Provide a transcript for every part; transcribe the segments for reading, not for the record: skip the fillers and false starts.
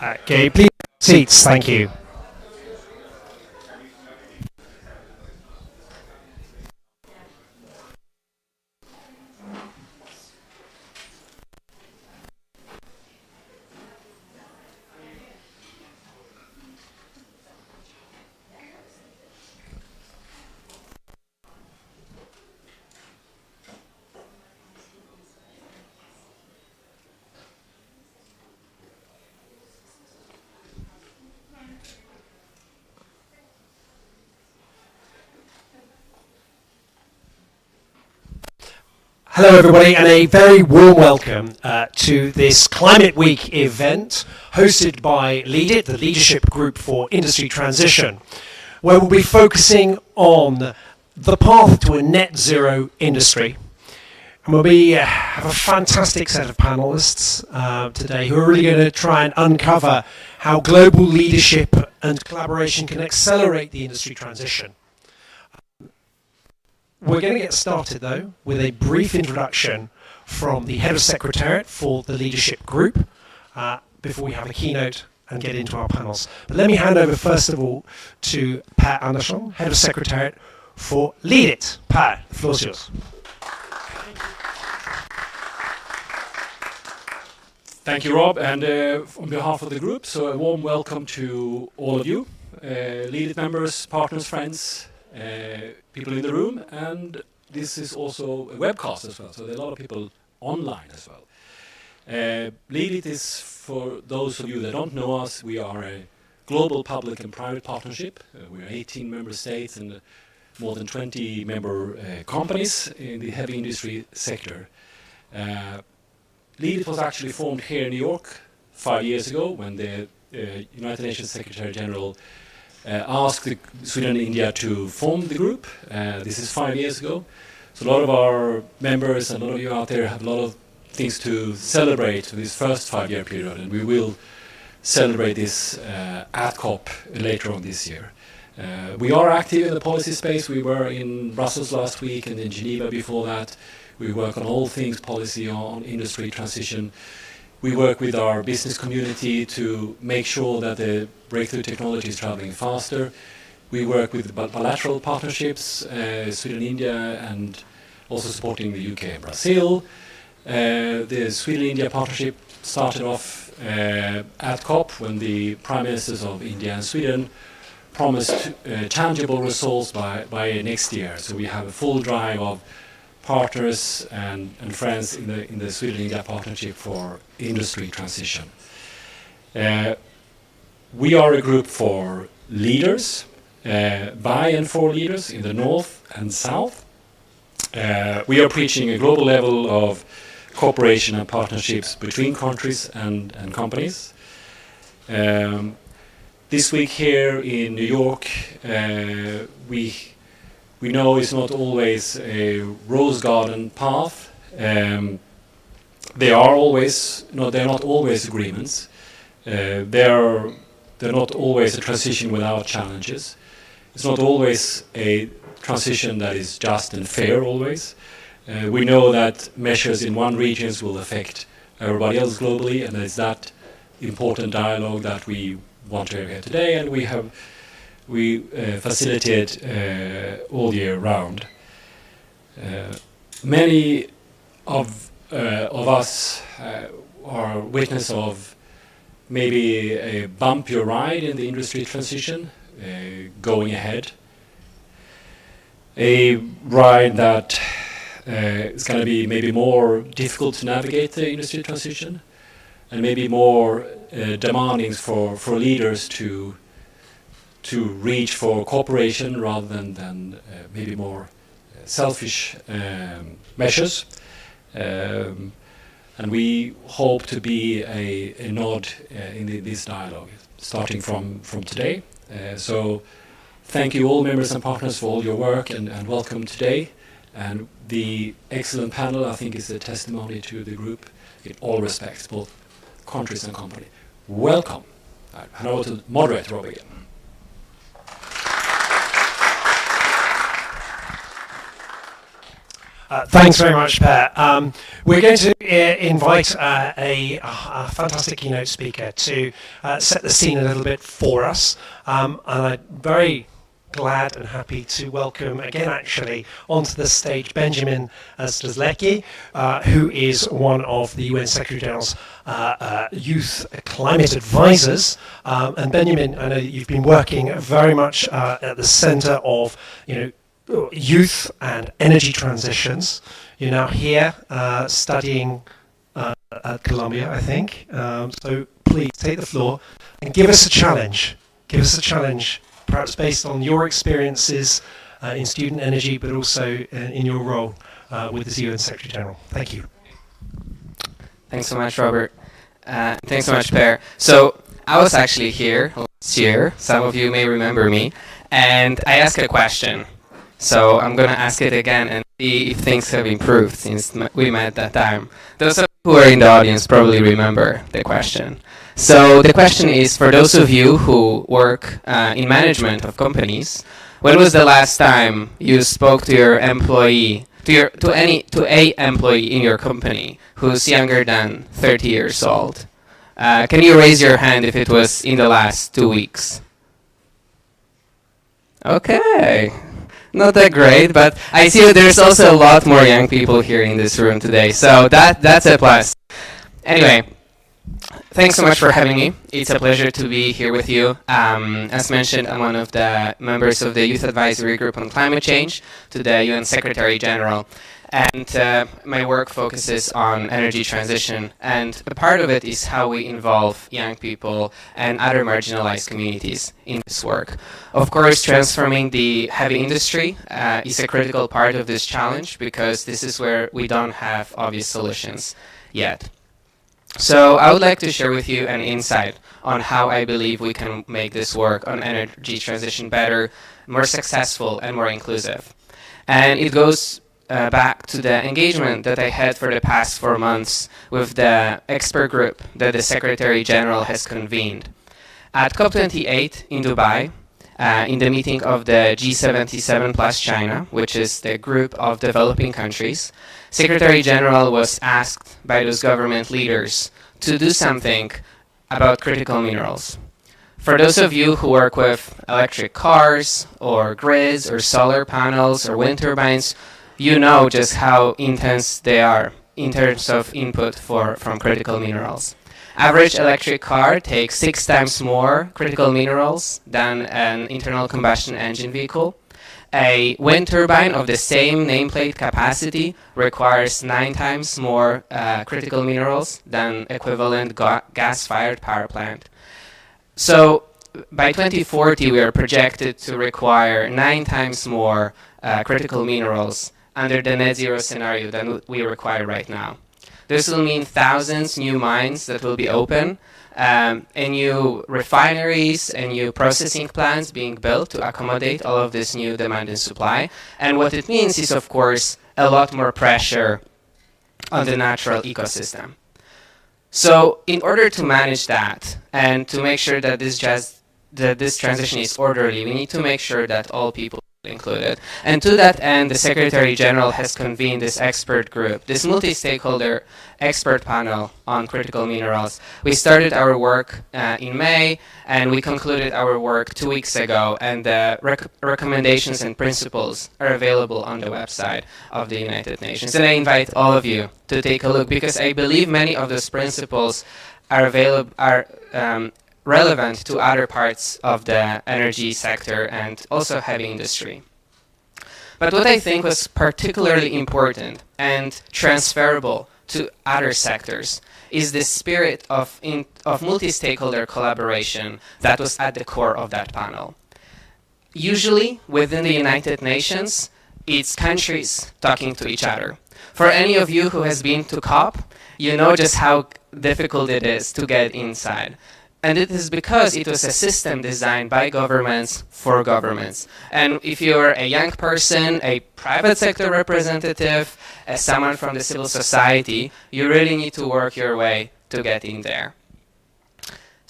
Okay, please seats, thank you. Hello everybody, and a very warm welcome to this Climate Week event hosted by LeadIT, the Leadership Group for Industry Transition, where we'll be focusing on the path to a net zero industry. And we'll have a fantastic set of panelists today who are really going to try and uncover how global leadership and collaboration can accelerate the industry transition. We're going to get started, though, with a brief introduction from the Head of Secretariat for the Leadership Group before we have a keynote and get into our panels. But let me hand over, first of all, to Per Andersson, Head of Secretariat for LeadIT. Per, the floor is yours. Thank you, Rob, and on behalf of the group, so a warm welcome to all of you, LeadIT members, partners, friends, people in the room, and this is also a webcast as well, so there are a lot of people online as well. LeadIT is, for those of you that don't know us, we are a global public and private partnership. We are 18 member states and more than 20 member companies in the heavy industry sector. LeadIT was actually formed here in New York 5 years ago when the United Nations Secretary General asked Sweden and India to form the group. This is 5 years ago. So a lot of our members and a lot of you out there have a lot of things to celebrate this first 5-year period, and we will celebrate this at COP later on this year. We are active in the policy space. We were in Brussels last week and in Geneva before that. We work on all things policy on industry transition. We work with our business community to make sure that the breakthrough technology is traveling faster. We work with bilateral partnerships, Sweden, India, and also supporting the UK and Brazil. The Sweden-India partnership started off at COP when the Prime Ministers of India and Sweden promised tangible results by next year. So we have a full drive of partners and friends in the Sweden-India partnership for industry transition. We are a group for leaders, by and for leaders in the north and south. We are preaching a global level of cooperation and partnerships between countries and companies. This week here in New York, we know it's not always a rose garden path. They're not always agreements. They're not always a transition without challenges. It's not always a transition that is just and fair always. We know that measures in one region will affect everybody else globally, and it's that important dialogue that we want to have here today, and we facilitate all year round. Many of us are witness of maybe a bumpier ride in the industry transition going ahead. A ride that is going to be maybe more difficult to navigate the industry transition, and maybe more demanding for leaders to reach for cooperation rather than maybe more selfish measures. And we hope to be a nod in this dialogue, starting from today. So thank you all members and partners for all your work, and welcome today. And the excellent panel, I think, is a testimony to the group in all respects, both countries and company. Welcome. I hand over to the moderator, Rob, again. Thanks very much, Per. We're going to invite a fantastic keynote speaker to set the scene a little bit for us. And I'm very glad and happy to welcome again, actually, onto the stage Benjamin Staslecki, who is one of the UN Secretary General's youth climate advisors. And Benjamin, I know you've been working very much at the center of, youth and energy transitions. You're now here studying at Columbia, I think. So please take the floor and give us a challenge. Give us a challenge, perhaps based on your experiences in student energy, but also in your role with the UN Secretary General. Thank you. Thanks so much, Robert. Thanks so much, Per. So I was actually here last year. Some of you may remember me. And I asked a question. So I'm going to ask it again and see if things have improved since we met that time. Those of you who are in the audience probably remember the question. So the question is, for those of you who work in management of companies, when was the last time you spoke to your employee, to a employee in your company who's younger than 30 years old? Can you raise your hand if it was in the last 2 weeks? Okay. Not that great, but I see there's also a lot more young people here in this room today, so that's a plus. Anyway, thanks so much for having me. It's a pleasure to be here with you. As mentioned, I'm one of the members of the Youth Advisory Group on Climate Change to the UN Secretary General. And my work focuses on energy transition, and a part of it is how we involve young people and other marginalized communities in this work. Of course, transforming the heavy industry is a critical part of this challenge, because this is where we don't have obvious solutions yet. So I would like to share with you an insight on how I believe we can make this work on energy transition better, more successful, and more inclusive. And it goes back to the engagement that I had for the past 4 months with the expert group that the Secretary General has convened. At COP28 in Dubai, in the meeting of the G77 plus China, which is the group of developing countries, Secretary General was asked by those government leaders to do something about critical minerals. For those of you who work with electric cars, or grids, or solar panels, or wind turbines, you know just how intense they are in terms of input from critical minerals. Average electric car takes 6 times more critical minerals than an internal combustion engine vehicle. A wind turbine of the same nameplate capacity requires 9 times more critical minerals than equivalent gas-fired power plant. So by 2040, we are projected to require 9 times more critical minerals under the net zero scenario than we require right now. This will mean thousands new mines that will be open, and new refineries and new processing plants being built to accommodate all of this new demand and supply. And what it means is, of course, a lot more pressure on the natural ecosystem. So in order to manage that and to make sure that this transition is orderly, we need to make sure that all people included. And to that end, the Secretary General has convened this expert group, this multi-stakeholder expert panel on critical minerals. We started our work in May, and we concluded our work 2 weeks ago, and the recommendations and principles are available on the website of the United Nations. And I invite all of you to take a look, because I believe many of those principles are relevant to other parts of the energy sector and also heavy industry. But what I think was particularly important and transferable to other sectors is the spirit of multi-stakeholder collaboration that was at the core of that panel. Usually, within the United Nations, it's countries talking to each other. For any of you who has been to COP, you know just how difficult it is to get inside. And it is because it was a system designed by governments for governments. And if you're a young person, a private sector representative, someone from the civil society, you really need to work your way to get in there.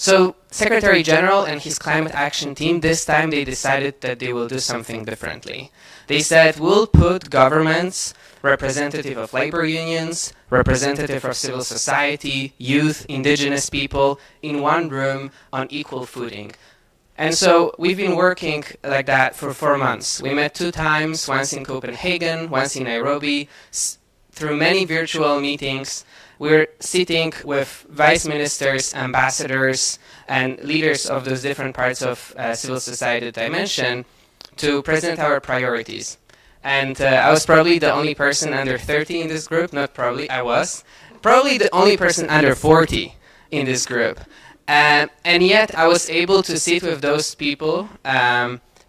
So Secretary General and his climate action team, this time they decided that they will do something differently. They said, we'll put governments, representative of labor unions, representative of civil society, youth, indigenous people, in one room on equal footing. And so we've been working like that for 4 months. We met 2 times, once in Copenhagen, once in Nairobi, through many virtual meetings. We're sitting with vice ministers, ambassadors, and leaders of those different parts of civil society that I mentioned to present our priorities. And I was probably the only person under 30 in this group. Not probably, I was. Probably the only person under 40 in this group. And yet I was able to sit with those people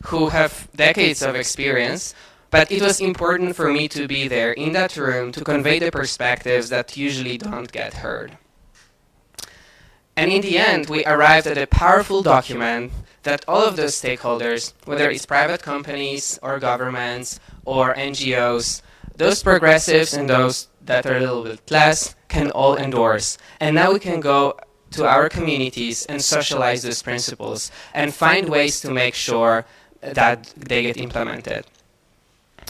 who have decades of experience. But it was important for me to be there in that room to convey the perspectives that usually don't get heard. And in the end, we arrived at a powerful document that all of those stakeholders, whether it's private companies or governments or NGOs, those progressives and those that are a little bit less, can all endorse. And now we can go to our communities and socialize those principles and find ways to make sure that they get implemented.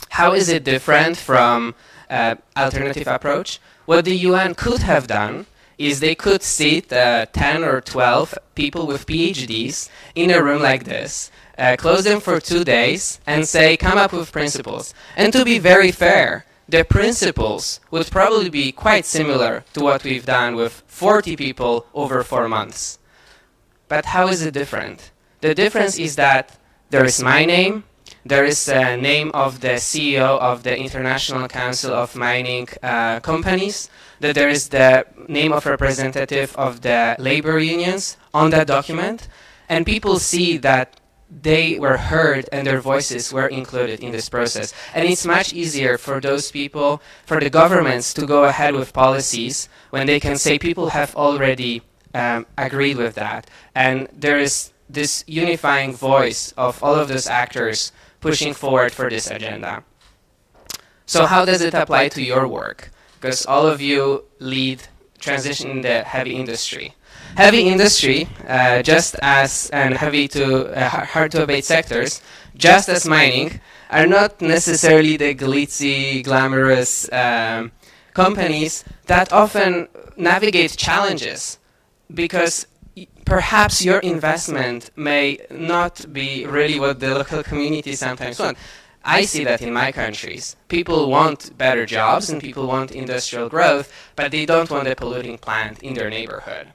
How is it different from alternative approach? What the UN could have done is they could sit 10 or 12 people with PhDs in a room like this, close them for 2 days, and say, come up with principles. And to be very fair, the principles would probably be quite similar to what we've done with 40 people over 4 months. But how is it different? The difference is that there is my name, there is a name of the CEO of the International Council of Mining Companies, that there is the name of representative of the labor unions on that document, and people see that they were heard and their voices were included in this process. And it's much easier for those people, for the governments to go ahead with policies when they can say people have already agreed with that. And there is this unifying voice of all of those actors pushing forward for this agenda. So how does it apply to your work? Because all of you lead transition in the heavy industry. Heavy industry, just as and heavy to hard to abate sectors, just as mining, are not necessarily the glitzy, glamorous companies that often navigate challenges, because perhaps your investment may not be really what the local community sometimes want. I see that in my countries. People want better jobs and people want industrial growth, but they don't want a polluting plant in their neighborhood.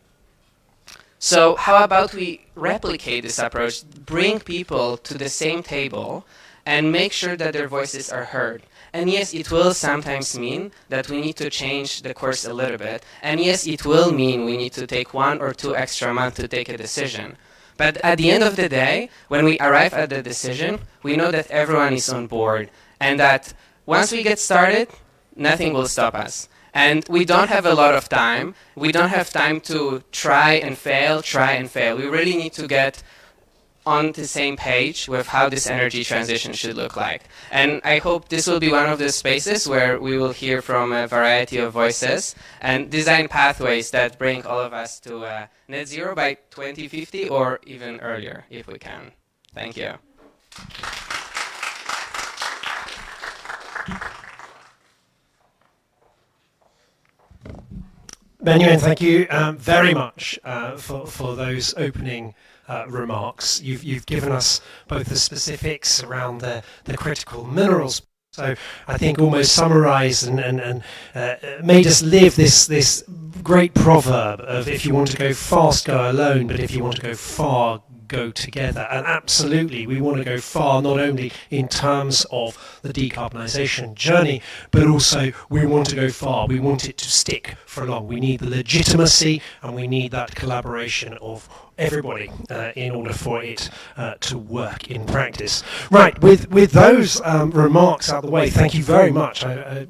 So how about we replicate this approach, bring people to the same table, and make sure that their voices are heard? And yes, it will sometimes mean that we need to change the course a little bit. And yes, it will mean we need to take 1 or 2 extra months to take a decision. But at the end of the day, when we arrive at the decision, we know that everyone is on board, and that once we get started, nothing will stop us. And we don't have a lot of time. We don't have time to try and fail. We really need to get on the same page with how this energy transition should look like. And I hope this will be one of the spaces where we will hear from a variety of voices and design pathways that bring all of us to net zero by 2050 or even earlier, if we can. Thank you. Benjamin, thank you very much for those opening remarks. You've given us both the specifics around the critical minerals, so I think almost summarised and made us live this great proverb of if you want to go fast, go alone, but if you want to go far, go together. And absolutely, we want to go far, not only in terms of the decarbonisation journey, but also we want to go far. We want it to stick for long. We need the legitimacy and we need that collaboration of everybody in order for it to work in practice. Right, with those remarks out of the way, thank you very much.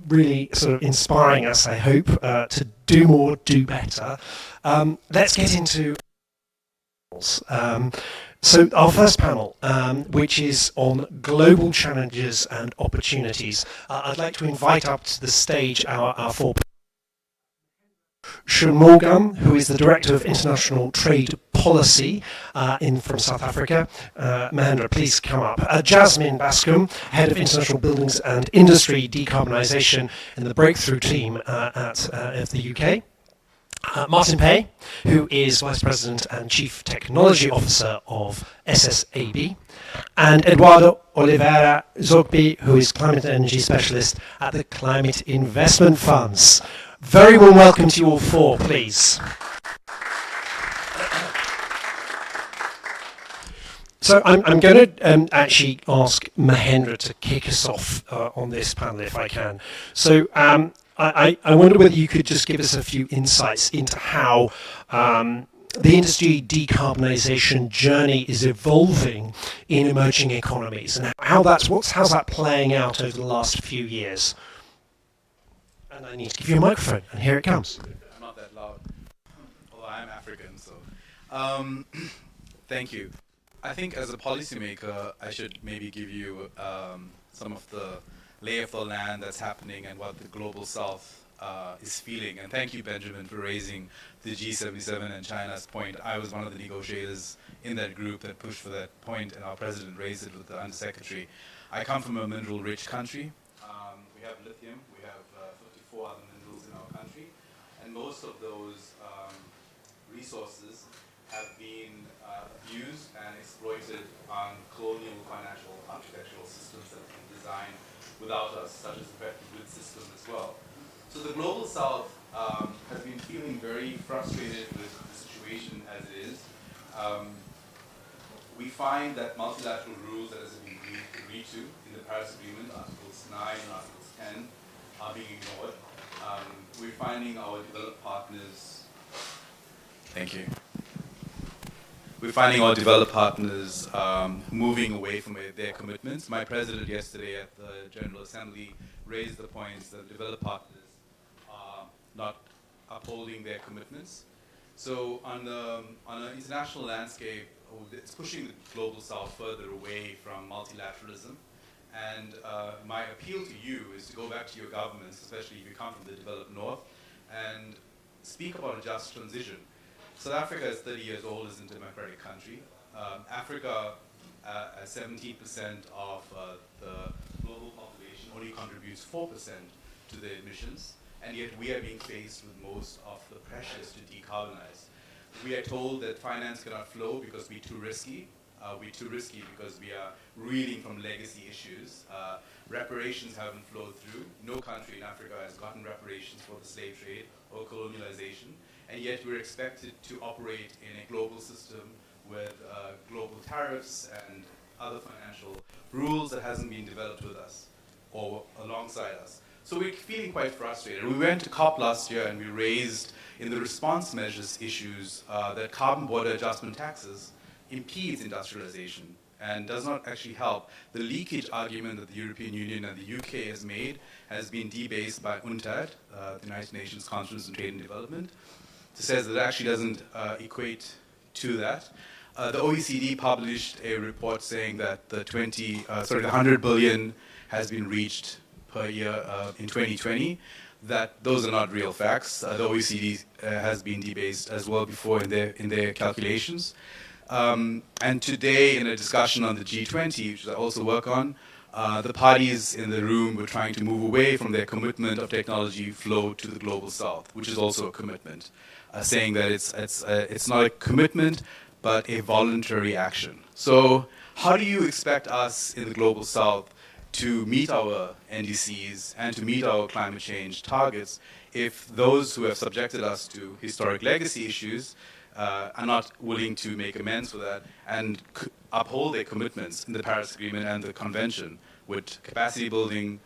Really sort of inspiring us, I hope, to do more, do better. Let's get into so our first panel, which is on global challenges and opportunities. I'd like to invite up to the stage our 4 Shanmugam, who is the Director of International Trade Policy from South Africa. Mahendra, please come up. Jasmine Bascom, Head of International Buildings and Industry Decarbonisation in the Breakthrough Team of the UK. Martin Pay, who is Vice President and Chief Technology Officer of SSAB, and Eduardo Oliveira Zogby, who is Climate and Energy Specialist at the Climate Investment Funds. Very warm welcome to you all four, please. So I'm going to actually ask Mahendra to kick us off on this panel, if I can. So I wonder whether you could just give us a few insights into how the industry decarbonisation journey is evolving in emerging economies, and how's that playing out over the last few years. And I need to give you a microphone, and here it comes. I'm not that loud, although I'm African, so. Thank you. I think as a policymaker, I should maybe give you some of the lay of the land that's happening and what the global south is feeling. And thank you, Benjamin, for raising the G77 and China's point. I was one of the negotiators in that group that pushed for that point, and our president raised it with the undersecretary. I come from a mineral-rich country. We have lithium. We have 54 other minerals in our country. And most of those resources have been abused and exploited on colonial financial architectural systems that have been designed without us, such as the Bretton Woods system as well. So the global south has been feeling very frustrated with the situation as it is. We find that multilateral rules that have been agreed to in the Paris Agreement, Articles 9 and Articles 10, are being ignored. We're finding our developed partners. Thank you. We're finding our developed partners moving away from their commitments. My president yesterday at the General Assembly raised the points that developed partners are not upholding their commitments. So on an international landscape, it's pushing the global south further away from multilateralism. And my appeal to you is to go back to your governments, especially if you come from the developed north, and speak about a just transition. South Africa is 30 years old, is a democratic country. Africa, at 17% of the global population, only contributes 4% to the emissions, and yet we are being faced with most of the pressures to decarbonize. We are told that finance cannot flow because we're too risky. We're too risky because we are reeling from legacy issues. Reparations haven't flowed through. No country in Africa has gotten reparations for the slave trade or colonialization. And yet we're expected to operate in a global system with global tariffs and other financial rules that hasn't been developed with us or alongside us. So we're feeling quite frustrated. We went to COP last year and we raised in the response measures issues that carbon border adjustment taxes impedes industrialization and does not actually help. The leakage argument that the European Union and the UK has made has been debased by UNCTAD, the United Nations Conference on Trade and Development. It says that it actually doesn't equate to that. The OECD published a report saying that the 100 billion has been reached per year in 2020. That those are not real facts. The OECD has been debased as well before in their calculations. And today, in a discussion on the G20, which I also work on, the parties in the room were trying to move away from their commitment of technology flow to the global south, which is also a commitment, saying that it's not a commitment, but a voluntary action. So how do you expect us in the global south to meet our NDCs and to meet our climate change targets if those who have subjected us to historic legacy issues are not willing to make amends for that and uphold their commitments in the Paris Agreement and the Convention with capacity building,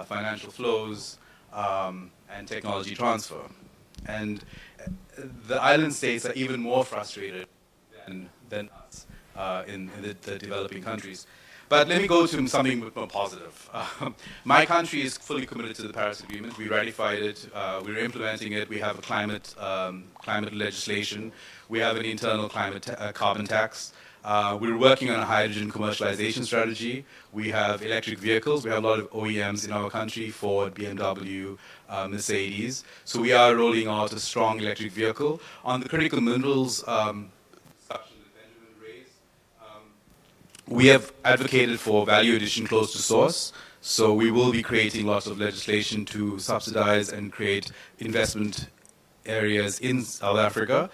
financial flows, and technology transfer? And the island states are even more frustrated than us in the developing countries. But let me go to something more positive. My country is fully committed to the Paris Agreement. We ratified it. We're implementing it. We have a climate legislation. We have an internal carbon tax. We're working on a hydrogen commercialization strategy. We have electric vehicles. We have a lot of OEMs in our country, Ford, BMW, Mercedes. So we are rolling out a strong electric vehicle. On the critical minerals We have advocated for value addition close to source, so we will be creating lots of legislation to subsidize and create investment areas in South Africa.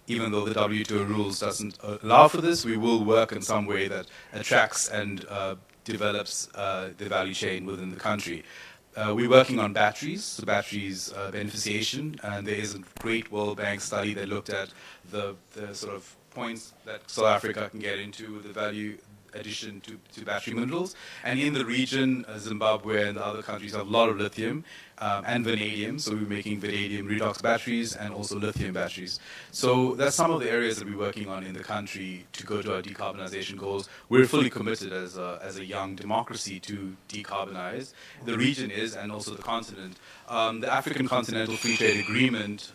Even though the WTO rules doesn't allow for this, we will work in some way that attracts and develops the value chain within the country. We're working on batteries, so batteries beneficiation, and there is a great World Bank study that looked at the sort of points that South Africa can get into with the value addition to battery minerals. And in the region, Zimbabwe and the other countries have a lot of lithium and vanadium, so we're making vanadium redox batteries and also lithium batteries. So that's some of the areas that we're working on in the country to go to our decarbonization goals. We're fully committed as a young democracy to decarbonize. The region is, and also the continent. The African Continental Free Trade Agreement,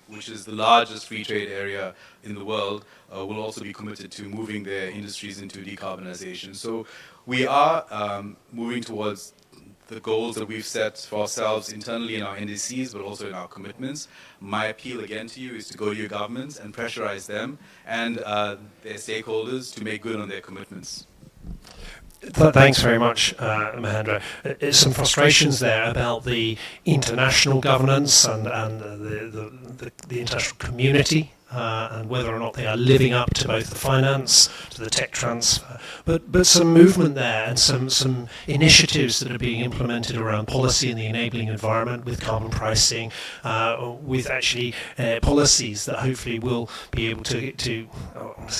which is the largest free trade area in the world, will also be committed to moving their industries into decarbonization. So we are moving towards the goals that we've set for ourselves internally in our NDCs, but also in our commitments. My appeal again to you is to go to your governments and pressurize them and their stakeholders to make good on their commitments. Thanks very much, Mahendra. Some frustrations there about the international governance and the international community and whether or not they are living up to both the finance, to the tech transfer, but some movement there and some initiatives that are being implemented around policy in the enabling environment with carbon pricing, with actually policies that hopefully will be able to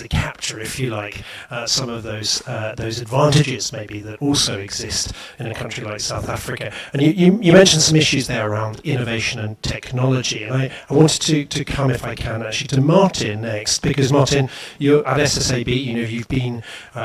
capture, if you like, some of those advantages maybe that also exist in a country like South Africa. And you mentioned some issues there around innovation and technology, and I wanted to come, if I can, actually to Martin next, because Martin, you're at SSAB, you've been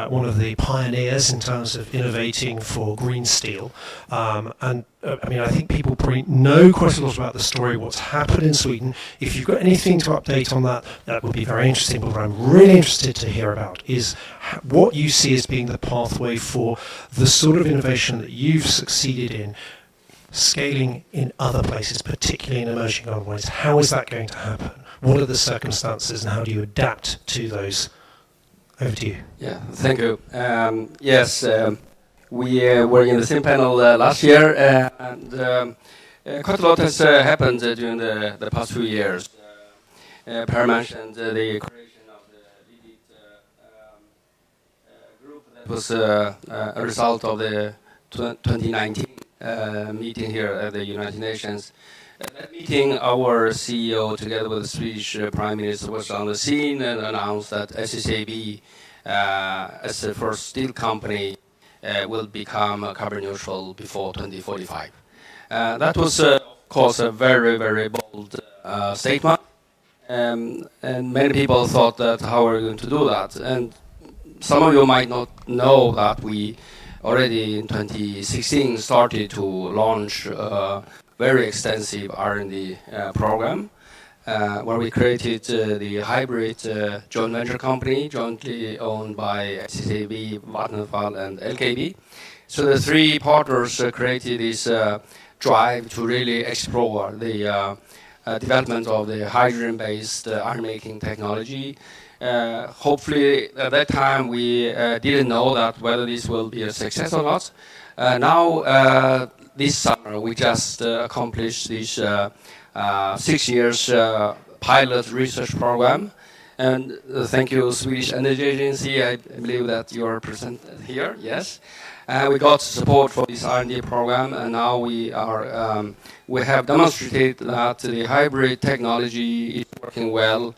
one of the pioneers in terms of innovating for green steel, and I think people probably know quite a lot about the story, what's happened in Sweden. If you've got anything to update on that, that would be very interesting. But what I'm really interested to hear about is what you see as being the pathway for the sort of innovation that you've succeeded in scaling in other places, particularly in emerging economies. How is that going to happen? What are the circumstances and how do you adapt to those? Over to you. Yeah, thank you. Yes, we were in the same panel last year, and quite a lot has happened during the past few years. Per mentioned the creation of the LeadIT group that was a result of the 2019 meeting here at the United Nations. At that meeting, our CEO, together with the Swedish Prime Minister, was on the scene and announced that SSAB, as the first steel company, will become carbon neutral before 2045. That was, of course, a very, very bold statement. And many people thought that how are we going to do that? And some of you might not know that we already in 2016 started to launch a very extensive R&D program where we created the hybrid joint venture company jointly owned by SSAB, Vattenfall and LKB. So the three partners created this drive to really explore the development of the hydrogen-based iron-making technology. Hopefully, at that time, we didn't know that whether this will be a success or not. Now, this summer, we just accomplished this 6 years pilot research program. And thank you, Swedish Energy Agency. I believe that you are present here, yes. We got support for this R&D program, and now we have demonstrated that the hybrid technology is working well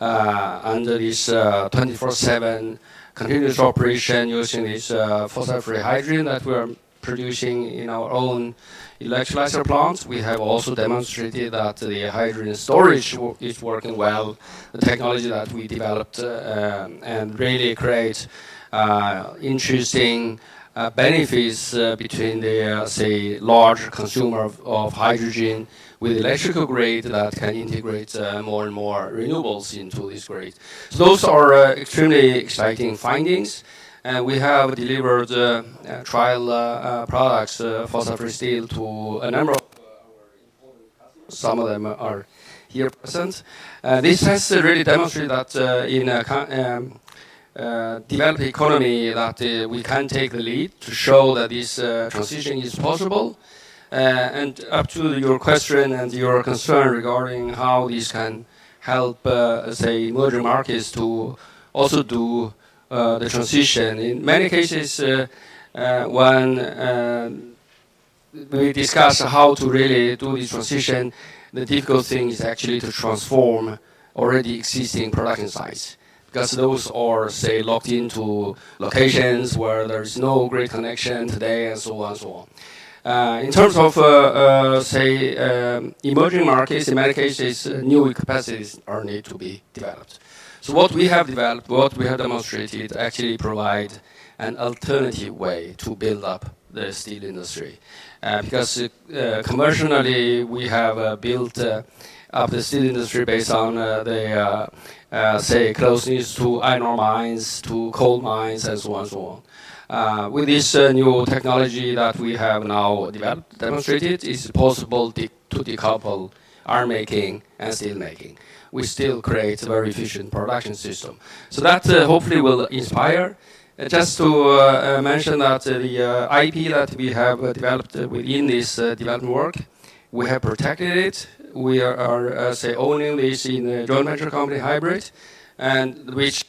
under this 24/7 continuous operation using this fossil-free hydrogen that we are producing in our own electrolyzer plants. We have also demonstrated that the hydrogen storage is working well, the technology that we developed, and really create interesting benefits between the, say, large consumer of hydrogen with electrical grid that can integrate more and more renewables into this grid. So those are extremely exciting findings. And we have delivered trial products, fossil-free steel, to a number of our important customers. Some of them are here present. This has really demonstrated that in developed economy that we can take the lead to show that this transition is possible. And up to your question and your concern regarding how this can help, say, emerging markets to also do the transition. In many cases, when we discuss how to really do this transition, the difficult thing is actually to transform already existing production sites, because those are, say, locked into locations where there is no grid connection today, and so on and so on. In terms of, say, emerging markets, in many cases, new capacities are need to be developed. So what we have developed, what we have demonstrated, actually provide an alternative way to build up the steel industry. Because conventionally, we have built up the steel industry based on the, say, closeness to iron ore mines, to coal mines, and so on and so on. With this new technology that we have now developed, demonstrated, it's possible to decouple iron making and steel making. We still create a very efficient production system. So that hopefully will inspire. Just to mention that the IP that we have developed within this development work, we have protected it. We are say, owning this in a joint venture company hybrid, and which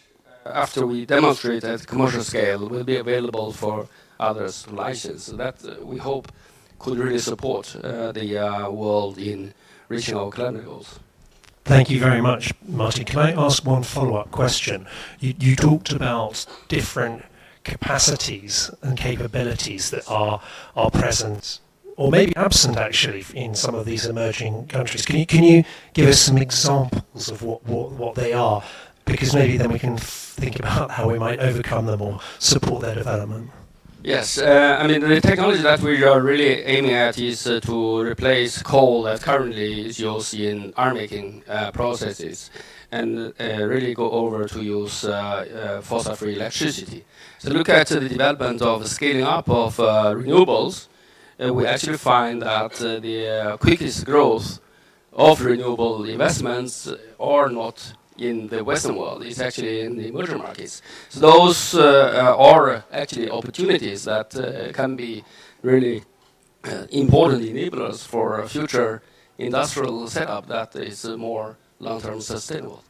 after we demonstrate at commercial scale, will be available for others to license. So that we hope could really support the world in reaching our climate goals. Thank you very much, Martin. Can I ask one follow-up question? You talked about different capacities and capabilities that are present, or maybe absent actually, in some of these emerging countries. Can you give us some examples of what they are? Because maybe then we can think about how we might overcome them or support their development. Yes, I mean, the technology that we are really aiming at is to replace coal that currently is used in iron-making processes, and really go over to use fossil-free electricity. So look at the development of the scaling up of renewables. We actually find that the quickest growth of renewable investments are not in the Western world, it's actually in the emerging markets. So those are actually opportunities that can be really important enablers for a future industrial setup that is more long-term sustainable.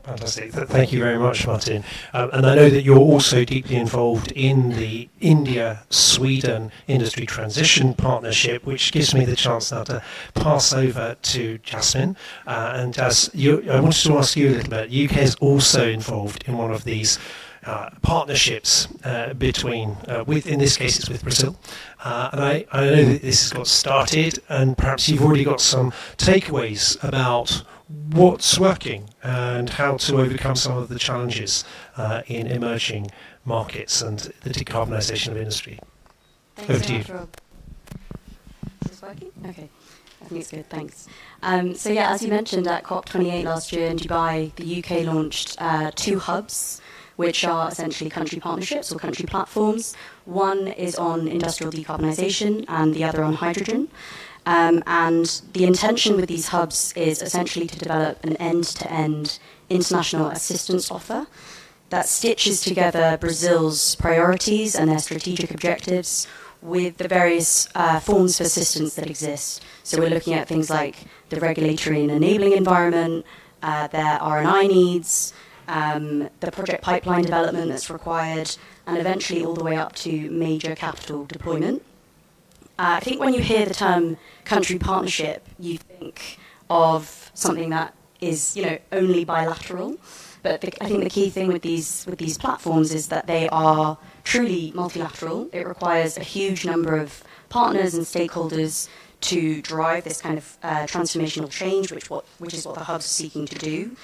Fantastic. Thank you very much, Martin. And I know that you're also deeply involved in the India-Sweden Industry Transition Partnership, which gives me the chance now to pass over to Jasmine. And as I wanted to ask you a little bit, UK is also involved in one of these partnerships between, in this case it's with Brazil. And I know that this has got started, and perhaps you've already got some takeaways about what's working and how to overcome some of the challenges in emerging markets and the decarbonisation of industry. Thanks Over to you. Rob. Is this working? Okay, I think it's good, thanks. So yeah, as you mentioned, at COP28 last year in Dubai, the UK launched 2 hubs, which are essentially country partnerships or country platforms. One is on industrial decarbonisation and the other on hydrogen. And the intention with these hubs is essentially to develop an end-to-end international assistance offer that stitches together Brazil's priorities and their strategic objectives with the various forms of assistance that exist. So we're looking at things like the regulatory and enabling environment, their R&I needs, the project pipeline development that's required, and eventually all the way up to major capital deployment. I think when you hear the term country partnership, you think of something that is, only bilateral. But I think the key thing with these platforms is that they are truly multilateral. It requires a huge number of partners and stakeholders to drive this kind of transformational change, which is what the hubs are seeking to do.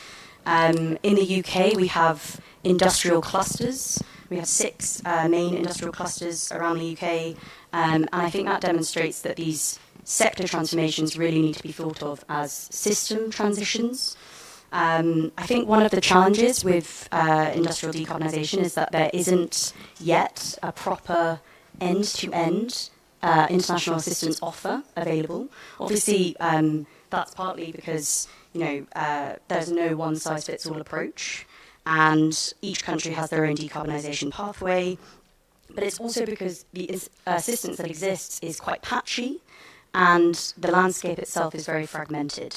In the UK, we have industrial clusters. We have 6 main industrial clusters around the UK, and I think that demonstrates that these sector transformations really need to be thought of as system transitions. I think one of the challenges with industrial decarbonisation is that there isn't yet a proper end-to-end international assistance offer available. Obviously, that's partly because there's no one-size-fits-all approach. and each country has their own decarbonisation pathway. But it's also because the assistance that exists is quite patchy, and the landscape itself is very fragmented,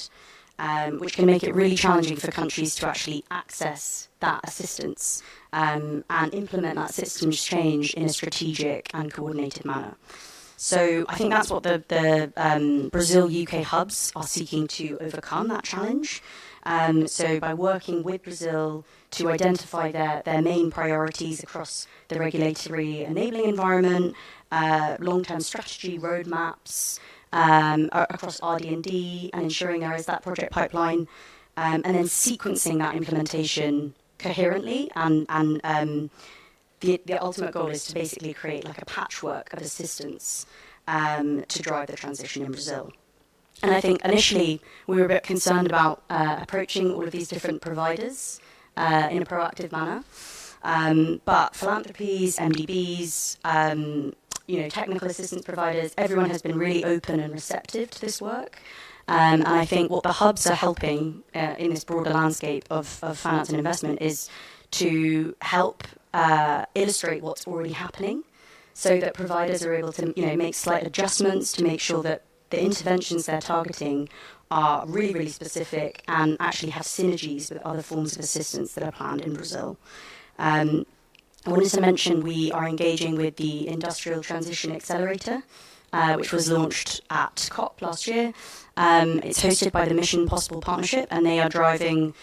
which can make it really challenging for countries to actually access that assistance and implement that systems change in a strategic and coordinated manner. So I think that's what the Brazil-UK hubs are seeking to overcome, that challenge. So by working with Brazil to identify their main priorities across the regulatory enabling environment, long-term strategy roadmaps, across RD&D, and ensuring there is that project pipeline, and then sequencing that implementation coherently. And the ultimate goal is to basically create like a patchwork of assistance to drive the transition in Brazil. And I think initially we were a bit concerned about approaching all of these different providers in a proactive manner. But philanthropies, MDBs, technical assistance providers, everyone has been really open and receptive to this work. And I think what the hubs are helping in this broader landscape of finance and investment is to help illustrate what's already happening, so that providers are able to make slight adjustments to make sure that the interventions they're targeting are really, really specific and actually have synergies with other forms of assistance that are planned in Brazil. I wanted to mention we are engaging with the Industrial Transition Accelerator, which was launched at COP last year. It's hosted by the Mission Possible Partnership, and they are driving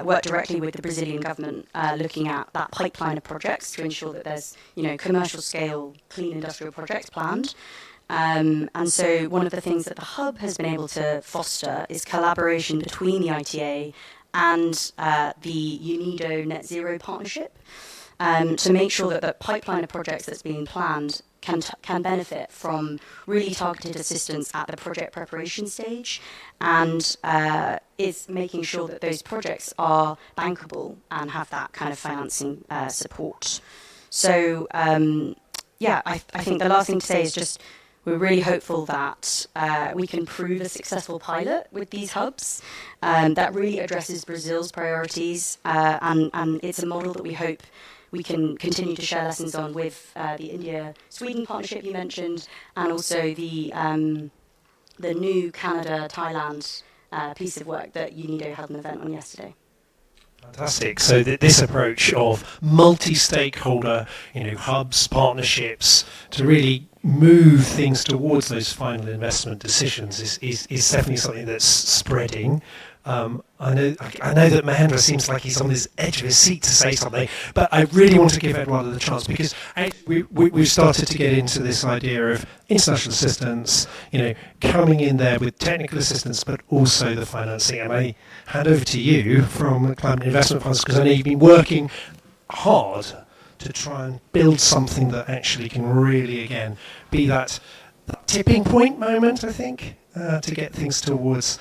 work directly with the Brazilian government, looking at that pipeline of projects to ensure that there's commercial scale clean industrial projects planned. And so one of the things that the hub has been able to foster is collaboration between the ITA and the UNIDO Net Zero Partnership, to make sure that the pipeline of projects that's being planned can benefit from really targeted assistance at the project preparation stage, and is making sure that those projects are bankable and have that kind of financing support. So I think the last thing to say is just we're really hopeful that we can prove a successful pilot with these hubs that really addresses Brazil's priorities, and it's a model that we hope we can continue to share lessons on with the India-Sweden partnership you mentioned, and also the new Canada-Thailand piece of work that UNIDO held an event on yesterday. Fantastic. So this approach of multi-stakeholder, hubs, partnerships, to really move things towards those final investment decisions is definitely something that's spreading. I know that Mahendra seems like he's on the edge of his seat to say something, but I really want to give Eduardo the chance, because we've started to get into this idea of international assistance, coming in there with technical assistance, but also the financing. And I hand over to you from the Climate Investment Funds, because I know you've been working hard to try and build something that actually can really, again, be that tipping point moment, I think, to get things towards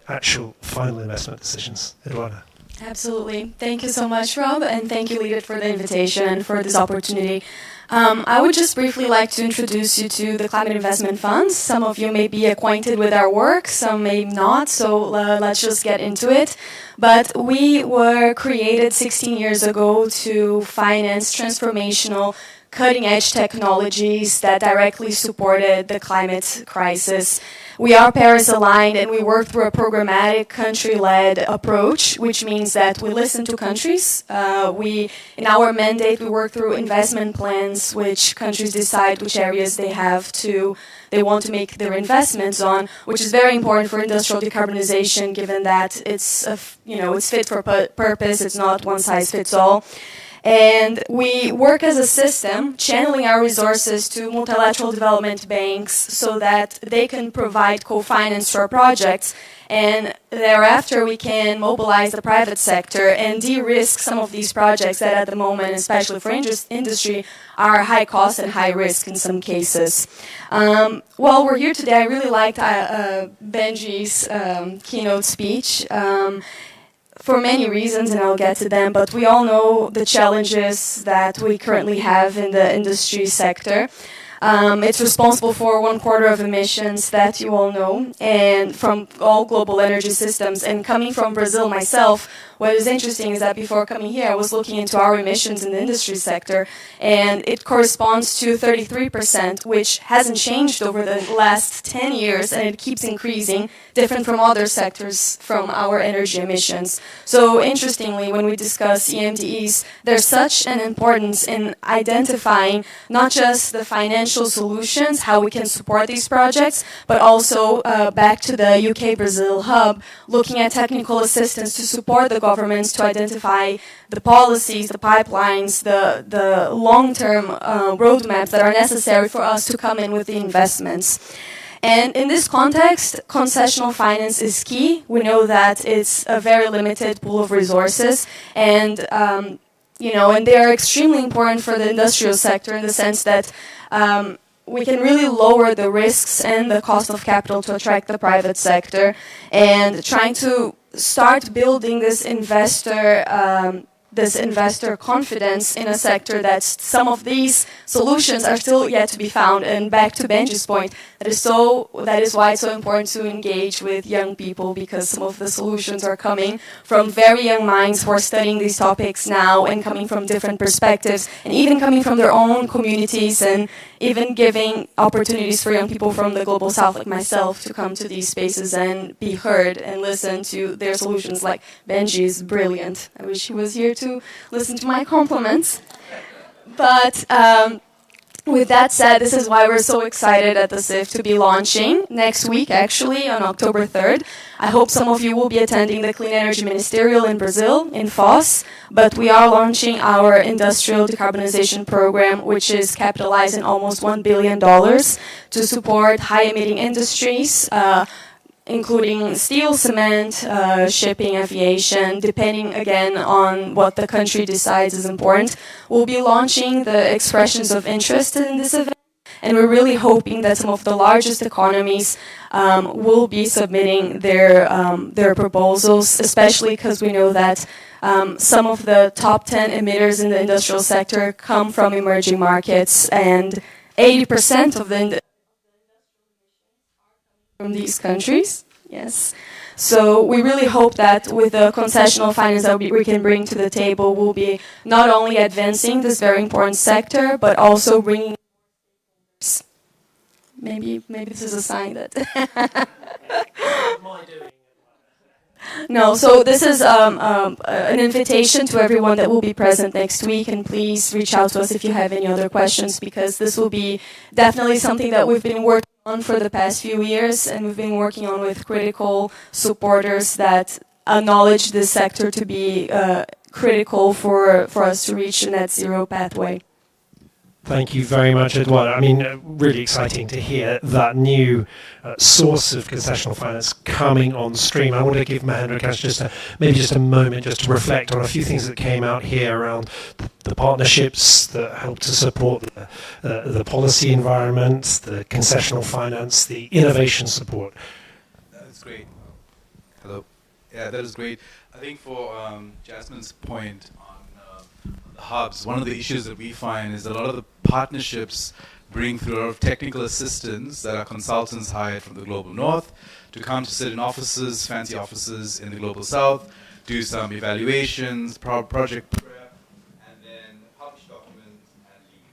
actual final investment decisions. Eduardo. Absolutely. Thank you so much, Rob, and thank you, LeadIT, for the invitation and for this opportunity. I would just briefly like to introduce you to the Climate Investment Funds. Some of you may be acquainted with our work, some may not, so let's just get into it. But we were created 16 years ago to finance transformational cutting-edge technologies that directly supported the climate crisis. We are Paris-aligned, and we work through a programmatic, country-led approach, which means that we listen to countries. In our mandate, we work through investment plans, which countries decide which areas they want to make their investments on, which is very important for industrial decarbonization, given that it's fit for purpose. It's not one size fits all. And we work as a system, channeling our resources to multilateral development banks so that they can provide co-finance to our projects. And thereafter, we can mobilize the private sector and de-risk some of these projects that at the moment, especially for industry, are high cost and high risk in some cases. While we're here today, I really liked Benji's keynote speech. For many reasons, and I'll get to them, but we all know the challenges that we currently have in the industry sector. It's responsible for 1/4 of emissions that you all know, and from all global energy systems. And coming from Brazil myself, what is interesting is that before coming here, I was looking into our emissions in the industry sector, and it corresponds to 33%, which hasn't changed over the last 10 years, and it keeps increasing, different from other sectors from our energy emissions. So interestingly, when we discuss EMDEs, there's such an importance in identifying not just the financial solutions, how we can support these projects, but also back to the UK-Brazil hub, looking at technical assistance to support the governments to identify the policies, the pipelines, the long-term roadmaps that are necessary for us to come in with the investments. And in this context, concessional finance is key. We know that it's a very limited pool of resources, and and they are extremely important for the industrial sector in the sense that we can really lower the risks and the cost of capital to attract the private sector, and trying to start building this investor confidence in a sector that some of these solutions are still yet to be found. And back to Benji's point, that is why it's so important to engage with young people, because some of the solutions are coming from very young minds who are studying these topics now and coming from different perspectives, and even coming from their own communities, and even giving opportunities for young people from the global south like myself to come to these spaces and be heard and listen to their solutions. Like Benji is brilliant. I wish he was here to listen to my compliments. But with that said, this is why we're so excited at the SIF to be launching next week, actually, on October 3rd. I hope some of you will be attending the Clean Energy Ministerial in Brazil, in Foz, but we are launching our industrial decarbonization program, which is capitalizing almost $1 billion to support high-emitting industries, including steel, cement, shipping, aviation, depending again on what the country decides is important. We'll be launching the expressions of interest in this event, and we're really hoping that some of the largest economies will be submitting their proposals, especially because we know that some of the top 10 emitters in the industrial sector come from emerging markets, and 80% of the from these countries. Yes. So we really hope that with the concessional finance that we can bring to the table, we'll be not only advancing this very important sector, but also bringing. Maybe this is a sign that. No, so this is an invitation to everyone that will be present next week, and please reach out to us if you have any other questions, because this will be definitely something that we've been working on for the past few years, and we've been working on with critical supporters that acknowledge this sector to be critical for us to reach a net zero pathway. Thank you very much, Eduardo. I mean, really exciting to hear that new source of concessional finance coming on stream. I want to give Mahendra maybe just a moment just to reflect on a few things that came out here around the partnerships that help to support the policy environment, the concessional finance, the innovation support. That's great. Hello. Yeah, that is great. I think for Jasmine's point on the hubs, one of the issues that we find is that a lot of the partnerships bring through a lot of technical assistance that are consultants hired from the global north to come to sit in offices, fancy offices in the global south, do some evaluations, project prep, and then publish documents and leave.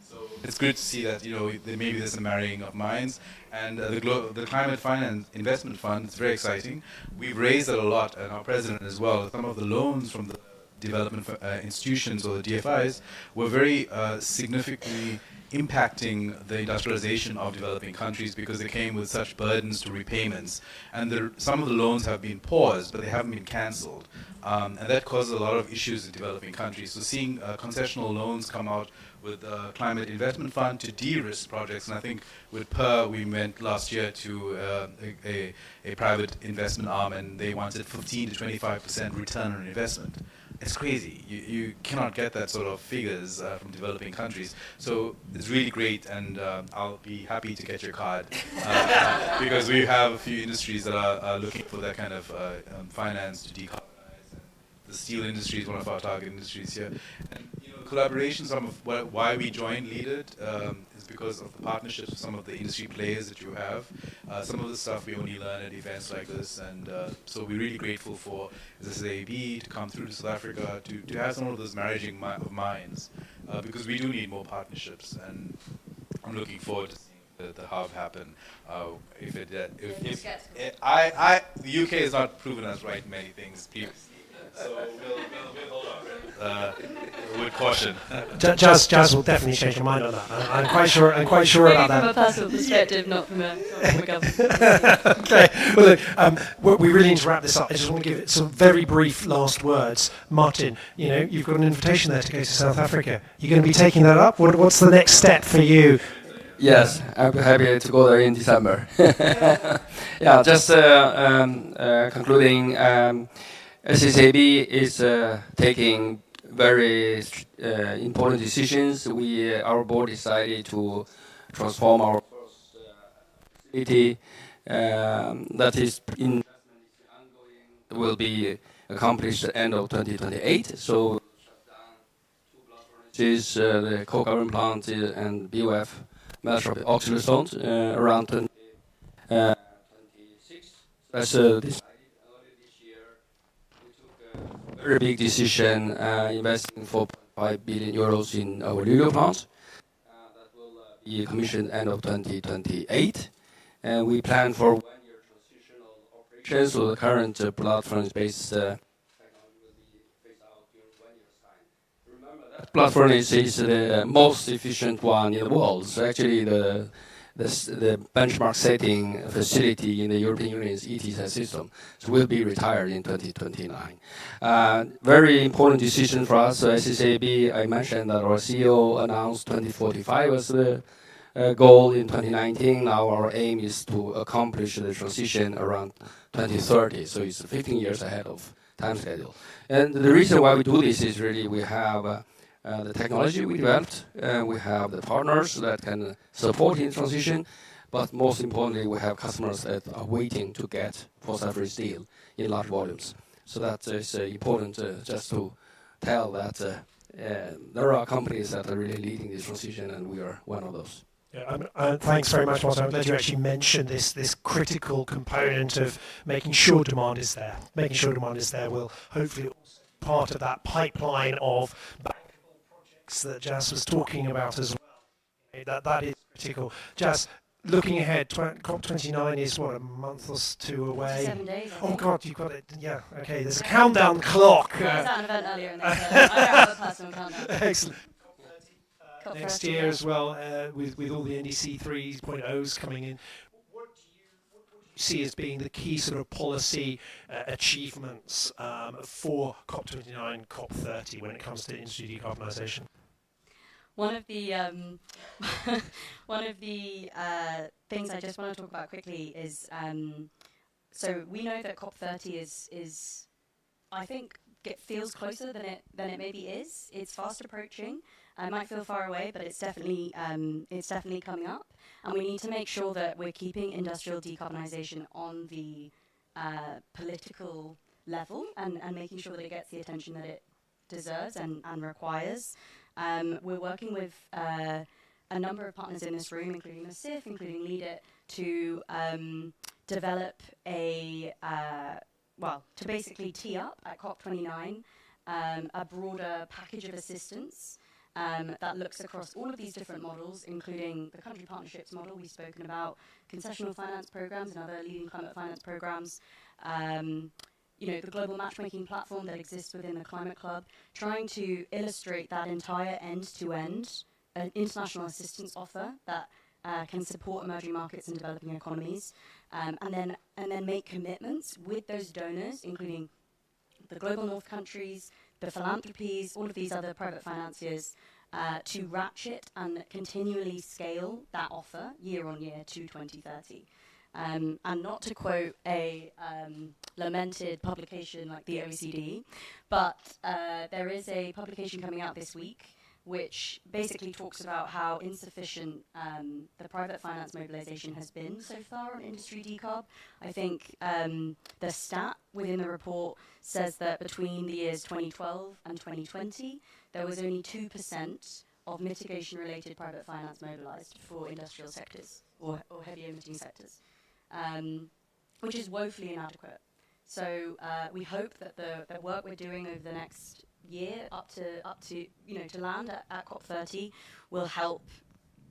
So it's good to see that maybe there's a marrying of minds. And the Climate Finance Investment Fund is very exciting. We've raised it a lot, and our president as well. Some of the loans from the development institutions or the DFIs were very significantly impacting the industrialization of developing countries because they came with such burdens to repayments. And some of the loans have been paused, but they haven't been cancelled. And that causes a lot of issues in developing countries. So seeing concessional loans come out with the Climate Investment Fund to de-risk projects, and I think with PER we went last year to a private investment arm, and they wanted 15 to 25% return on investment. It's crazy. You cannot get that sort of figures from developing countries. So it's really great, and I'll be happy to get your card because we have a few industries that are looking for that kind of finance to decarbonize. And this steel industry is one of our target industries here. And collaboration, some of why we joined LeadIT is because of the partnerships with some of the industry players that you have. Some of the stuff we only learn at events like this, and so we're really grateful for SSAB to come through to South Africa to have some of those marrying of minds, because we do need more partnerships, and I'm looking forward to seeing the hub happen. The UK has not proven us right in many things previously. So we'll hold on with caution. Jazz will definitely change your mind on that. I'm quite sure about that. From a personal perspective, not from a government. Okay. Well, look, we really need to wrap this up. I just want to give it some very brief last words. Martin, you've got an invitation there to go to South Africa. You're going to be taking that up? What's the next step for you? Yes, I'll be happy to go there in December. Yeah, just concluding. SSAB is taking very important decisions. Our board decided to transform our first facility. That is ongoing. Will be accomplished at the end of 2028. So shut down 2 blast furnaces, the coke oven plant and BOF metal oxygen stones around 2026. That's this. Very big decision, investing 4.5 billion euros in our Luleå plant. That will be commissioned end of 2028. And we plan for 1-year transitional operations, so the current blast furnace-based technology will be phased out during 1 year's time. Remember that blast furnace is the most efficient one in the world. So actually the benchmark setting facility in the European Union's ETS system, so will be retired in 2029. Very important decision for us. So SSAB, I mentioned that our CEO announced 2045 as the goal in 2019. Now our aim is to accomplish the transition around 2030. So it's 15 years ahead of time schedule. And the reason why we do this is really we have the technology we developed, we have the partners that can support in transition, but most importantly, we have customers that are waiting to get fossil-free steel in large volumes. So that is important just to tell that there are companies that are really leading this transition, and we are one of those. Yeah, thanks very much, Martin. I'm glad you actually mentioned this critical component of making sure demand is there. Making sure demand is there will hopefully also be part of that pipeline of that Jazz was talking about as well. That is critical. Jazz, looking ahead, COP29 is what, a month or 2 away? 7 days. Oh God, you've got it. Yeah, okay. There's a countdown clock. I was at an event earlier and they said I have a personal countdown. Excellent. Next year as well, with all the NDC 3.0s coming in. What do you see as being the key sort of policy achievements for COP29, COP30 when it comes to industry decarbonisation? One of the things I just want to talk about quickly is so we know that COP30 is I think it feels closer than it maybe is. It's fast approaching. It might feel far away, but it's definitely coming up, and we need to make sure that we're keeping industrial decarbonisation on the political level and making sure that it gets the attention that it deserves and requires. We're working with a number of partners in this room, including the CIF, including LeadIT, to develop to basically tee up at COP29 a broader package of assistance that looks across all of these different models, including the country partnerships model we've spoken about, concessional finance programs and other leading climate finance programs, the global matchmaking platform that exists within the Climate Club, trying to illustrate that entire end-to-end international assistance offer that can support emerging markets and developing economies, and then make commitments with those donors, including the global north countries, the philanthropies, all of these other private financiers, to ratchet and continually scale that offer year on year to 2030. And not to quote a lamented publication like the OECD, but there is a publication coming out this week which basically talks about how insufficient the private finance mobilization has been so far on industry decarb. I think the stat within the report says that between the years 2012 and 2020, there was only 2% of mitigation-related private finance mobilized for industrial sectors or heavy emitting sectors, which is woefully inadequate. So we hope that the work we're doing over the next year up to to land at COP30 will help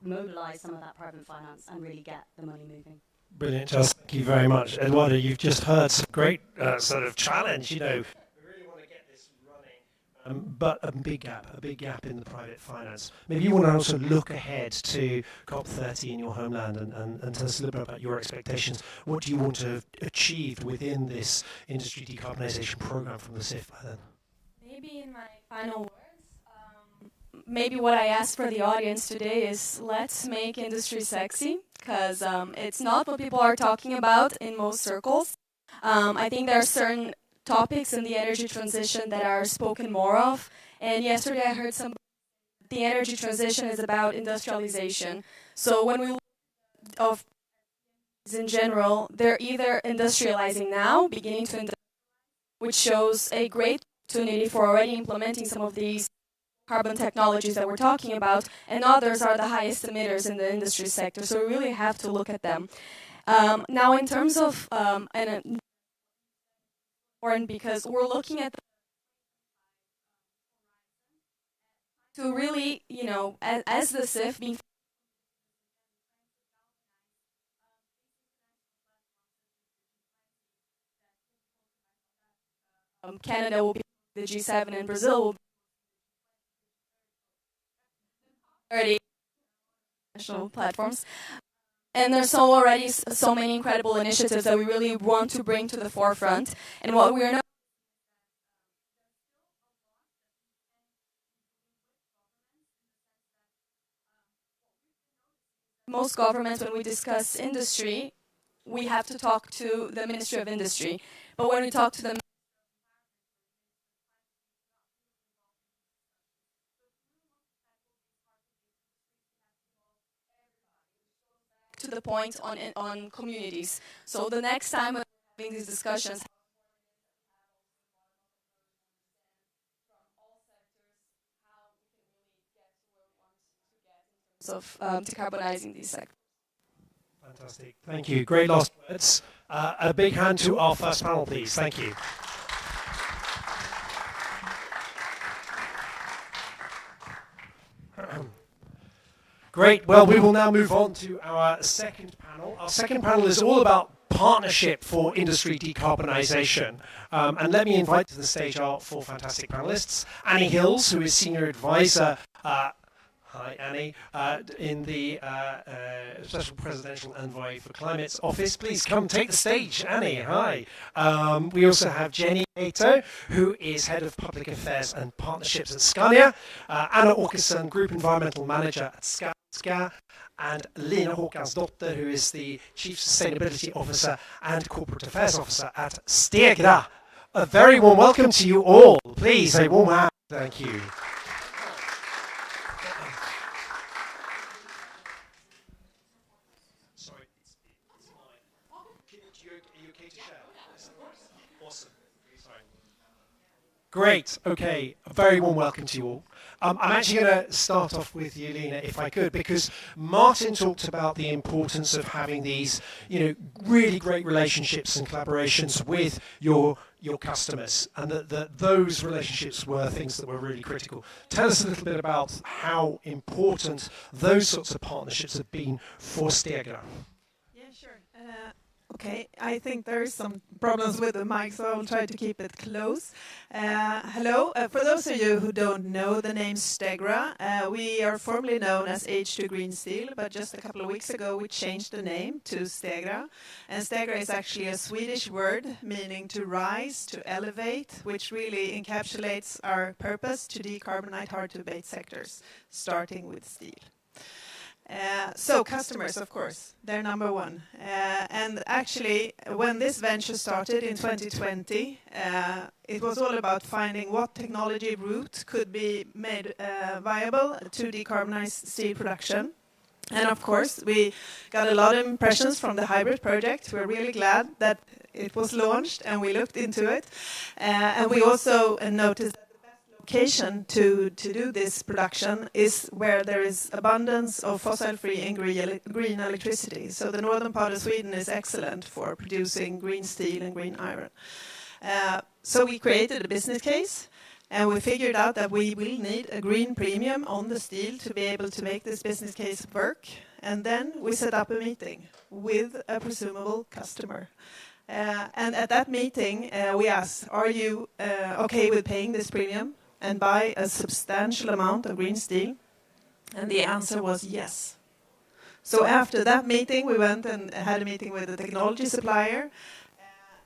mobilize some of that private finance and really get the money moving. Brilliant, Charles. Thank you very much. Eduardo, you've just heard some great sort of challenge, We really want to get this running, but a big gap in the private finance. Maybe you want to also look ahead to COP30 in your homeland and tell us a little bit about your expectations. What do you want to achieve within this industry decarbonisation program from the CIF by then? Maybe in my final words, maybe what I ask for the audience today is let's make industry sexy, because it's not what people are talking about in most circles. I think there are certain topics in the energy transition that are spoken more of. And yesterday I heard the energy transition is about industrialization. So when we look at in general, they're either industrializing now, beginning to industrialize, which shows a great opportunity for already implementing some of these carbon technologies that we're talking about, and others are the highest emitters in the industry sector. So we really have to look at them. Now, in terms of important because we're looking at to really, as the CIF being Canada will be the G7 and Brazil will be 30 national platforms. And there's already so many incredible initiatives that we really want to bring to the forefront. And what we're not most governments, when we discuss industry, we have to talk to the Ministry of Industry. But when we talk to them, to the point on communities. So the next time we're having these discussions, of decarbonizing these sectors. Fantastic. Thank you. Great last words. A big hand to our first panel, please. Thank you. Great. Well, we will now move on to our second panel. Our second panel is all about partnership for industry decarbonisation. And let me invite to the stage our four fantastic panelists. Annie Hills, who is Senior Advisor, hi Annie, in the Special Presidential Envoy for Climate's office. Please come take the stage, Annie, hi. We also have Jenny Ato, who is Head of Public Affairs and Partnerships at Scania, Anna Åkesson, Group Environmental Manager at Ska, and Lina Håkansdotter, who is the Chief Sustainability Officer and Corporate Affairs Officer at Stegra. A very warm welcome to you all. Please, a warm hand. Thank you. Sorry, it's mine. Are you okay to share? Awesome. Sorry. Great. Okay. A very warm welcome to you all. I'm actually going to start off with you, Lina, if I could, because Martin talked about the importance of having these, really great relationships and collaborations with your customers, and that those relationships were things that were really critical. Tell us a little bit about how important those sorts of partnerships have been for Stegra. Yeah, sure. Okay, I think there's some problems with the mic, so I'll try to keep it close. Hello, for those of you who don't know the name Stegra, we are formerly known as H2 Green Steel, but just a couple of weeks ago we changed the name to Stegra. And Stegra is actually a Swedish word meaning to rise, to elevate, which really encapsulates our purpose to decarbonize hard-to-abate sectors, starting with steel. So customers, of course, they're number one. And actually, when this venture started in 2020, it was all about finding what technology route could be made viable to decarbonize steel production. And of course, we got a lot of impressions from the hybrid project. We're really glad that it was launched and we looked into it. And we also noticed location to do this production is where there is abundance of fossil-free and green electricity. So the northern part of Sweden is excellent for producing green steel and green iron. So we created a business case, and we figured out that we will need a green premium on the steel to be able to make this business case work. And then we set up a meeting with a presumable customer. And at that meeting, we asked, are you okay with paying this premium and buy a substantial amount of green steel? And the answer was yes. So after that meeting, we went and had a meeting with the technology supplier,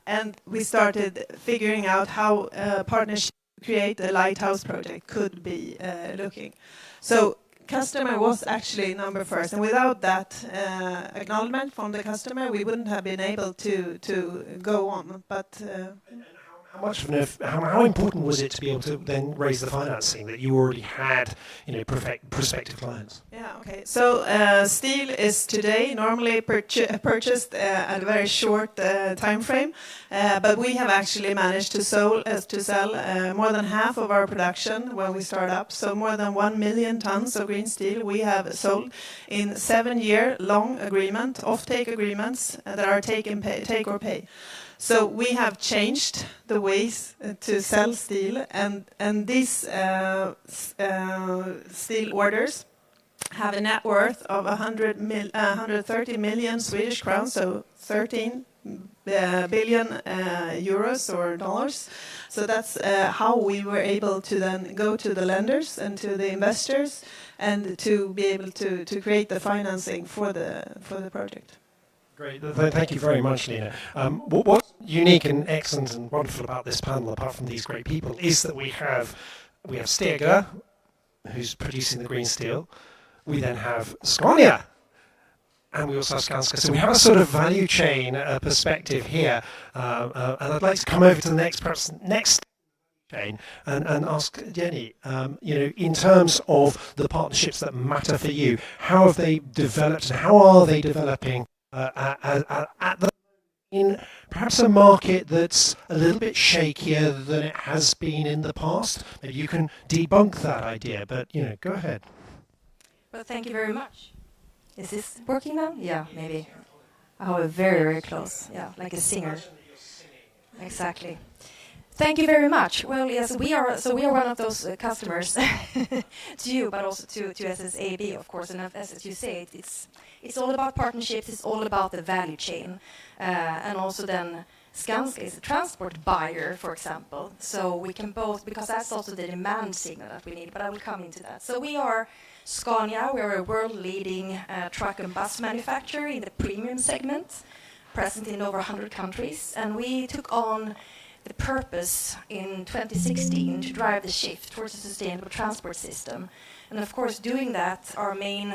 and we started figuring out how partnership to create a lighthouse project could be looking. So customer was actually number first, and without that acknowledgement from the customer, we wouldn't have been able to go on. But how important was it to be able to then raise the financing that you already had, prospective clients? Yeah, okay. So steel is today normally purchased at a very short time frame, but we have actually managed to sell more than half of our production when we start up. So more than 1 million tons of green steel we have sold in 7-year long agreement, off-take agreements that are take or pay. So we have changed the ways to sell steel, and these steel orders have a net worth of 130 million Swedish crowns, so 13 billion euros or dollars. So that's how we were able to then go to the lenders and to the investors and to be able to create the financing for the project. Great, thank you very much, Lena. What's unique and excellent and wonderful about this panel, apart from these great people, is that we have Stegra, who's producing the green steel. We then have Scania, and we also have Skanska. So we have a sort of value chain perspective here. And I'd like to come over to the next chain and ask Jenny, in terms of the partnerships that matter for you, how have they developed and how are they developing in perhaps a market that's a little bit shakier than it has been in the past? Maybe you can debunk that idea, but go ahead. Well, thank you very much. Is this working now? Yeah, maybe. Oh, we're very, very close. Yeah, like a singer. Exactly. Thank you very much. Well, yes, we are one of those customers to you, but also to SSAB, of course. And as you say, it's all about partnerships. It's all about the value chain, and also then Skanska is a transport buyer, for example. So we can both, because that's also the demand signal that we need. But I will come into that. So we are Scania. We are a world-leading truck and bus manufacturer in the premium segment, present in over 100 countries, and we took on the purpose in 2016 to drive the shift towards a sustainable transport system. And of course, doing that, our main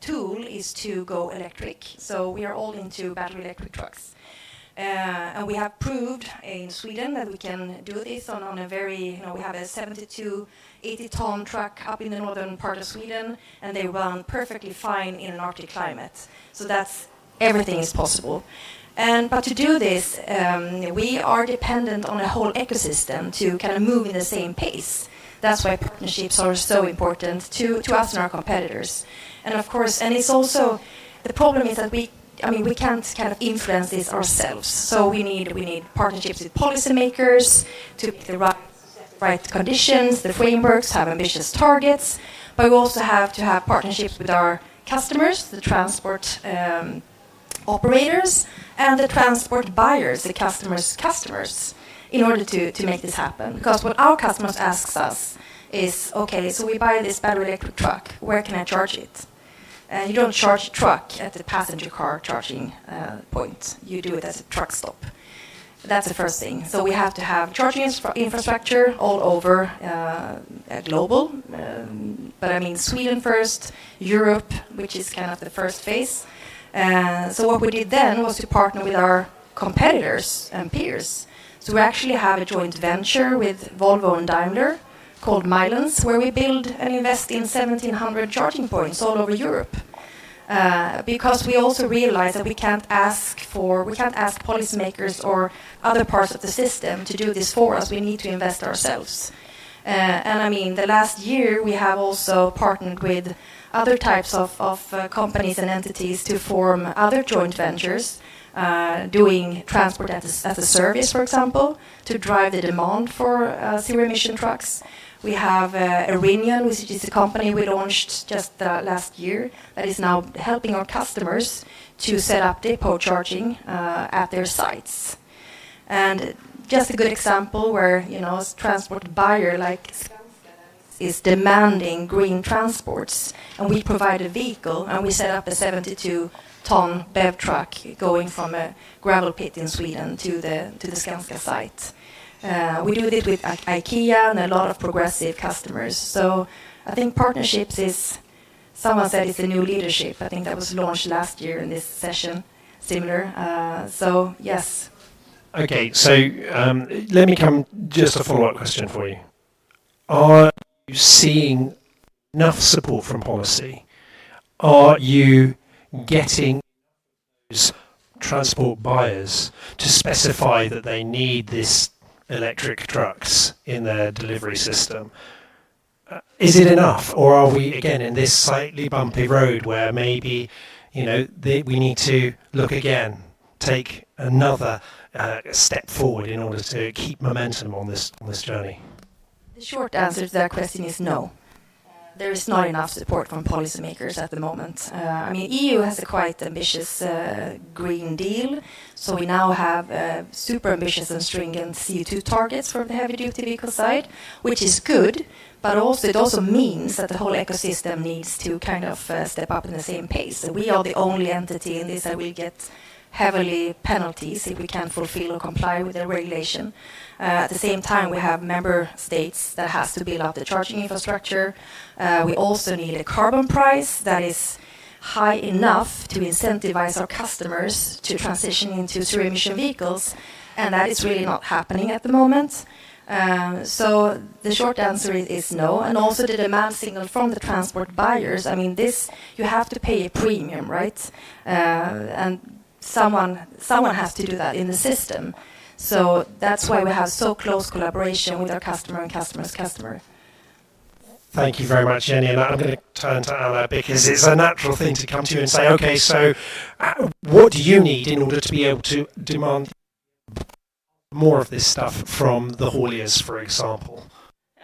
tool is to go electric. So we are all into battery electric trucks. And we have proved in Sweden that we can do this on a very, we have a 72, 80-ton truck up in the northern part of Sweden, and they run perfectly fine in an Arctic climate. So everything is possible. But to do this, we are dependent on a whole ecosystem to kind of move in the same pace. That's why partnerships are so important to us and our competitors. And of course, and it's also, the problem is that we can't kind of influence this ourselves. So we need partnerships with policymakers to pick the right conditions, the frameworks, have ambitious targets. But we also have to have partnerships with our customers, the transport operators, and the transport buyers, the customers, in order to make this happen. Because what our customers ask us is, okay, so we buy this battery electric truck, where can I charge it? And you don't charge a truck at the passenger car charging point. You do it at a truck stop. That's the first thing. So we have to have charging infrastructure all over global. But I mean Sweden first, Europe, which is kind of the first phase. So what we did then was to partner with our competitors and peers. So we actually have a joint venture with Volvo and Daimler called Milans, where we build and invest in 1,700 charging points all over Europe. Because we also realize that we can't ask policymakers or other parts of the system to do this for us. We need to invest ourselves. And I mean, the last year we have also partnered with other types of companies and entities to form other joint ventures, doing transport as a service, for example, to drive the demand for zero-emission trucks. We have Arinian, which is a company we launched just last year that is now helping our customers to set up depot charging at their sites. And just a good example where, you know, a transport buyer like is demanding green transports, and we provide a vehicle, and we set up a 72-ton BEV truck going from a gravel pit in Sweden to the Skanska site. We do it with IKEA and a lot of progressive customers. So I think partnerships is, someone said it's a new leadership. I think that was launched last year in this session, similar. So yes. Okay, so let me come just a follow-up question for you. Are you seeing enough support from policy? Are you getting those transport buyers to specify that they need this electric trucks in their delivery system? Is it enough, or are we again in this slightly bumpy road where maybe, you know, we need to look again, take another step forward in order to keep momentum on this journey? The short answer to that question is no. There is not enough support from policymakers at the moment. I mean, EU has a quite ambitious Green Deal, so we now have super ambitious and stringent CO2 targets for the heavy-duty vehicle side, which is good, but also it also means that the whole ecosystem needs to kind of step up in the same pace. So we are the only entity in this that will get heavily penalties if we can't fulfill or comply with the regulation. At the same time, we have member states that has to build up the charging infrastructure. We also need a carbon price that is high enough to incentivize our customers to transition into zero-emission vehicles, and that is really not happening at the moment. So the short answer is no, and also the demand signal from the transport buyers. I mean, this, you have to pay a premium, right? And someone has to do that in the system. So that's why we have so close collaboration with our customer and customer's customer. Thank you very much, Jenny. And I'm going to turn to Anna, because it's a natural thing to come to you and say, okay, so what do you need in order to be able to demand more of this stuff from the hauliers, for example?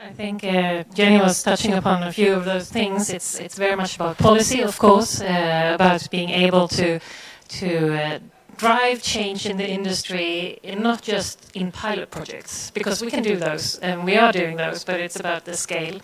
I think Jenny was touching upon a few of those things. It's very much about policy, of course, about being able to drive change in the industry, not just in pilot projects, because we can do those, and we are doing those, but it's about the scale.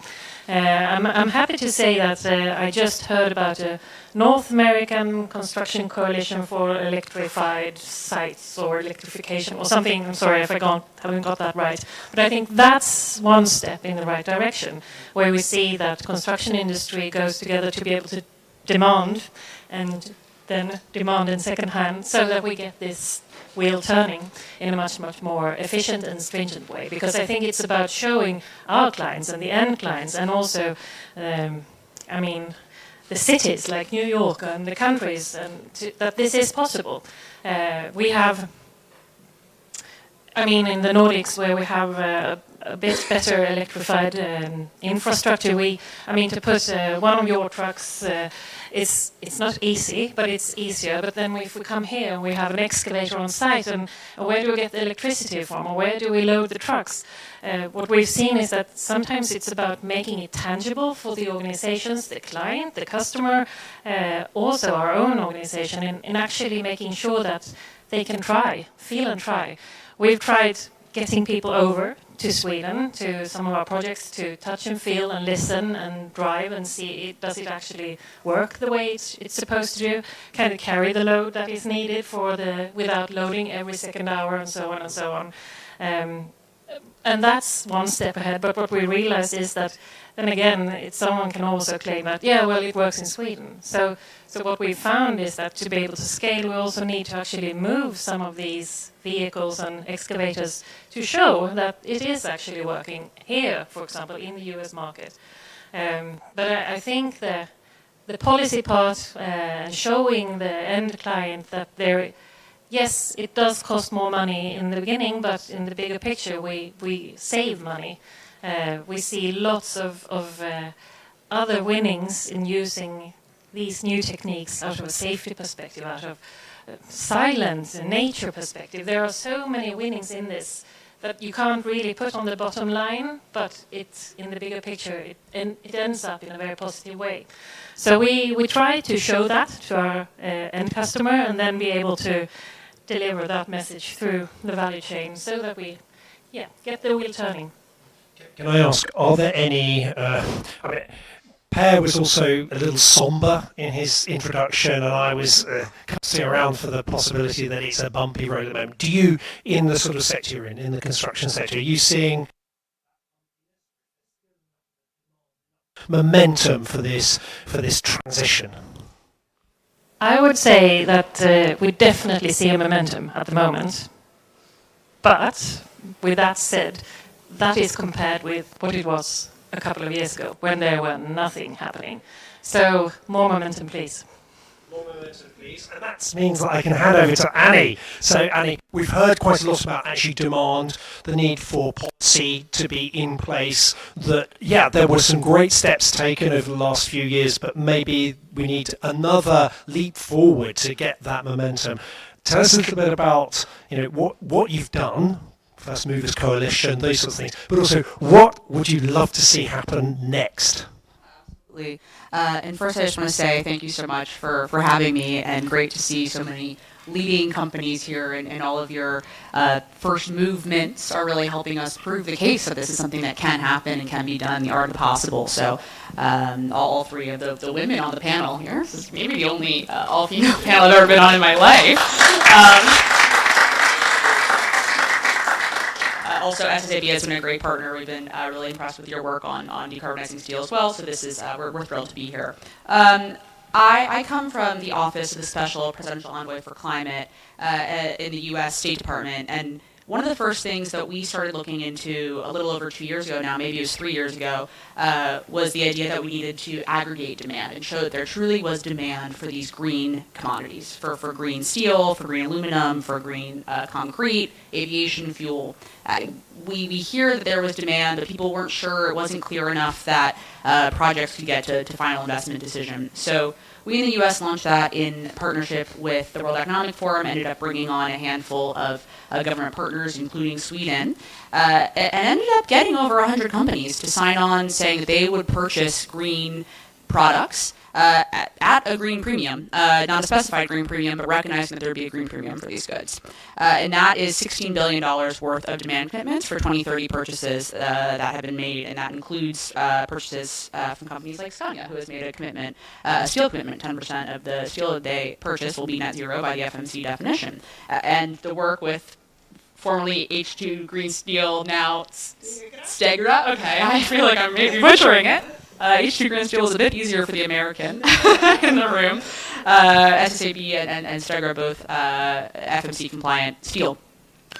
I'm happy to say that I just heard about a North American construction coalition for electrified sites or electrification or something. I'm sorry if I haven't got that right. But I think that's one step in the right direction, where we see that construction industry goes together to be able to demand and then demand in second hand, so that we get this wheel turning in a much, much more efficient and stringent way. Because I think it's about showing our clients and the end clients, and also, I mean, the cities like New York and the countries, and that this is possible. We have, I mean, in the Nordics, where we have a bit better electrified infrastructure, to put one of your trucks, it's not easy, but it's easier. But then if we come here and we have an excavator on site, and where do we get the electricity from, or where do we load the trucks? What we've seen is that sometimes it's about making it tangible for the organizations, the client, the customer, also our own organization, in actually making sure that they can feel and try. We've tried getting people over to Sweden, to some of our projects, to touch and feel and listen and drive and see does it actually work the way it's supposed to do? Can it carry the load that is needed without loading every second hour and so on and so on? And that's one step ahead. But what we realize is that, then again, someone can also claim that, yeah, well, it works in Sweden. So what we found is that to be able to scale, we also need to actually move some of these vehicles and excavators to show that it is actually working here, for example, in the US market. But I think the policy part, showing the end client that yes, it does cost more money in the beginning, but in the bigger picture, we save money. We see lots of other winnings in using these new techniques out of a safety perspective, out of silence and nature perspective. There are so many winnings in this that you can't really put on the bottom line, but it's in the bigger picture, it ends up in a very positive way. So we try to show that to our end customer and then be able to deliver that message through the value chain so that we get the wheel turning. Can I ask, are there any, Per was also a little somber in his introduction, and I was casting around for the possibility that it's a bumpy road at the moment. Do you, in the sort of sector you're in the construction sector, are you seeing momentum for this transition? I would say that we definitely see a momentum at the moment. But with that said, that is compared with what it was a couple of years ago when there were nothing happening. So more momentum, please. More momentum, please. And that means that I can hand over to Annie. So Annie, we've heard quite a lot about actually demand, the need for policy to be in place, that, there were some great steps taken over the last few years, but maybe we need another leap forward to get that momentum. Tell us a little bit about, what you've done, First Movers Coalition, those sorts of things, but also what would you love to see happen next? Absolutely. And first I just want to say thank you so much for having me, and great to see so many leading companies here, and all of your first movements are really helping us prove the case that this is something that can happen and can be done, the art of the possible. So all three of the women on the panel here, this is maybe the only all-female panel I've ever been on in my life. Also, SSAB has been a great partner. We've been really impressed with your work on decarbonizing steel as well, so this is, we're thrilled to be here. I come from the Office of the Special Presidential Envoy for Climate in the U.S. State Department, and one of the first things that we started looking into a little over 2 years ago now, maybe it was 3 years ago, was the idea that we needed to aggregate demand and show that there truly was demand for these green commodities, for green steel, for green aluminum, for green concrete, aviation fuel. We hear that there was demand, but people weren't sure, it wasn't clear enough that projects could get to final investment decision. So we in the U.S. launched that in partnership with the World Economic Forum, ended up bringing on a handful of government partners, including Sweden, and ended up getting over 100 companies to sign on saying that they would purchase green products at a green premium, not a specified green premium, but recognizing that there would be a green premium for these goods. And that is $16 billion worth of demand commitments for 2030 purchases that have been made, and that includes purchases from companies like Scania, who has made a commitment, a steel commitment. 10% of the steel that they purchase will be net zero by the FMC definition. And the work with formerly H2 Green Steel, now Stegra. Okay, I feel like I'm maybe butchering it. H2 Green Steel is a bit easier for the American in the room. SSAB and Stegra are both FMC compliant steel.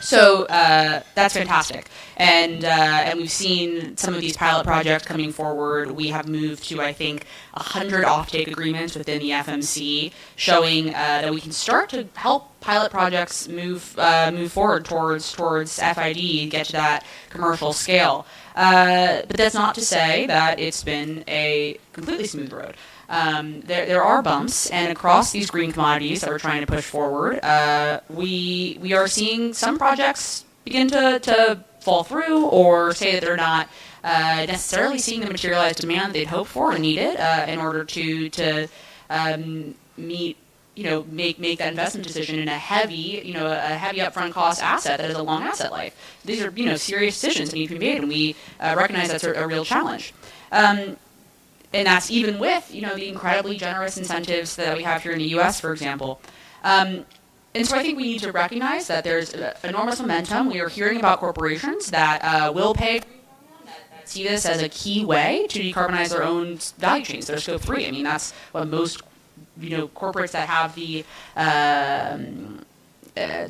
So that's fantastic. And we've seen some of these pilot projects coming forward. We have moved to, I think, 100 offtake agreements within the FMC, showing that we can start to help pilot projects move forward towards FID, get to that commercial scale. But that's not to say that it's been a completely smooth road. There are bumps, and across these green commodities that we're trying to push forward, we are seeing some projects begin to fall through, or say that they're not necessarily seeing the materialized demand they'd hoped for and needed in order to meet make that investment decision in a heavy upfront cost asset that is a long asset life. These are, serious decisions that need to be made, and we recognize that's a real challenge. And that's even with, the incredibly generous incentives that we have here in the U.S., for example. And so I think we need to recognize that there's enormous momentum. We are hearing about corporations that will pay, that see this as a key way to decarbonize their own value chains, their scope 3. I mean, that's what most corporates that have the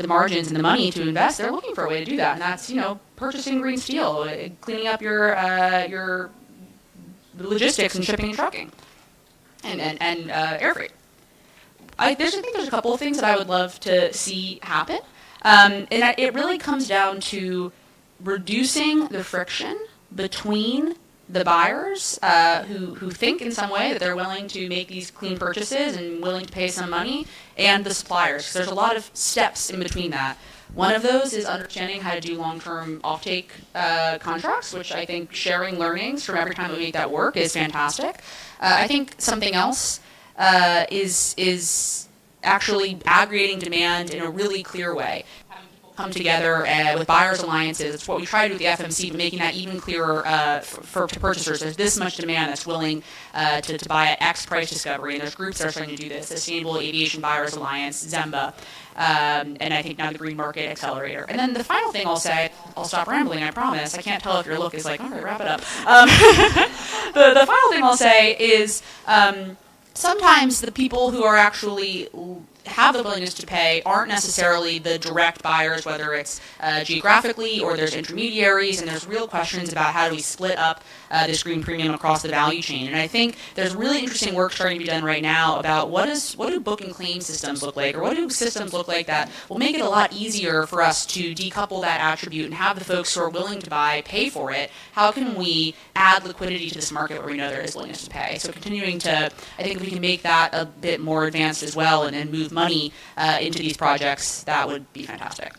margins and the money to invest, they're looking for a way to do that, and that's purchasing green steel, cleaning up your logistics and shipping and trucking, and air freight. I think there's a couple of things that I would love to see happen, and it really comes down to reducing the friction between the buyers who think in some way that they're willing to make these clean purchases and willing to pay some money, and the suppliers. 'Cause there's a lot of steps in between that. One of those is understanding how to do long-term offtake contracts, which I think sharing learnings from every time we make that work is fantastic. I think something else is actually aggregating demand in a really clear way. Come together with buyers' alliances. It's what we try to do with the FMC, but making that even clearer to purchasers. There's this much demand that's willing to buy at X price discovery, and there's groups that are starting to do this. Sustainable Aviation Buyers Alliance, ZEMBA, and I think now the Green Market Accelerator. And then the final thing I'll say, I'll stop rambling, I promise. I can't tell if your look is like, all right, wrap it up. The final thing I'll say is sometimes the people who are actually have the willingness to pay aren't necessarily the direct buyers, whether it's geographically or there's intermediaries, and there's real questions about how do we split up this green premium across the value chain. And I think there's really interesting work starting to be done right now about what do book and claim systems look like, or what do systems look like that will make it a lot easier for us to decouple that attribute and have the folks who are willing to buy pay for it. How can we add liquidity to this market where we know there is willingness to pay? So continuing to, I think if we can make that a bit more advanced as well and move money into these projects, that would be fantastic.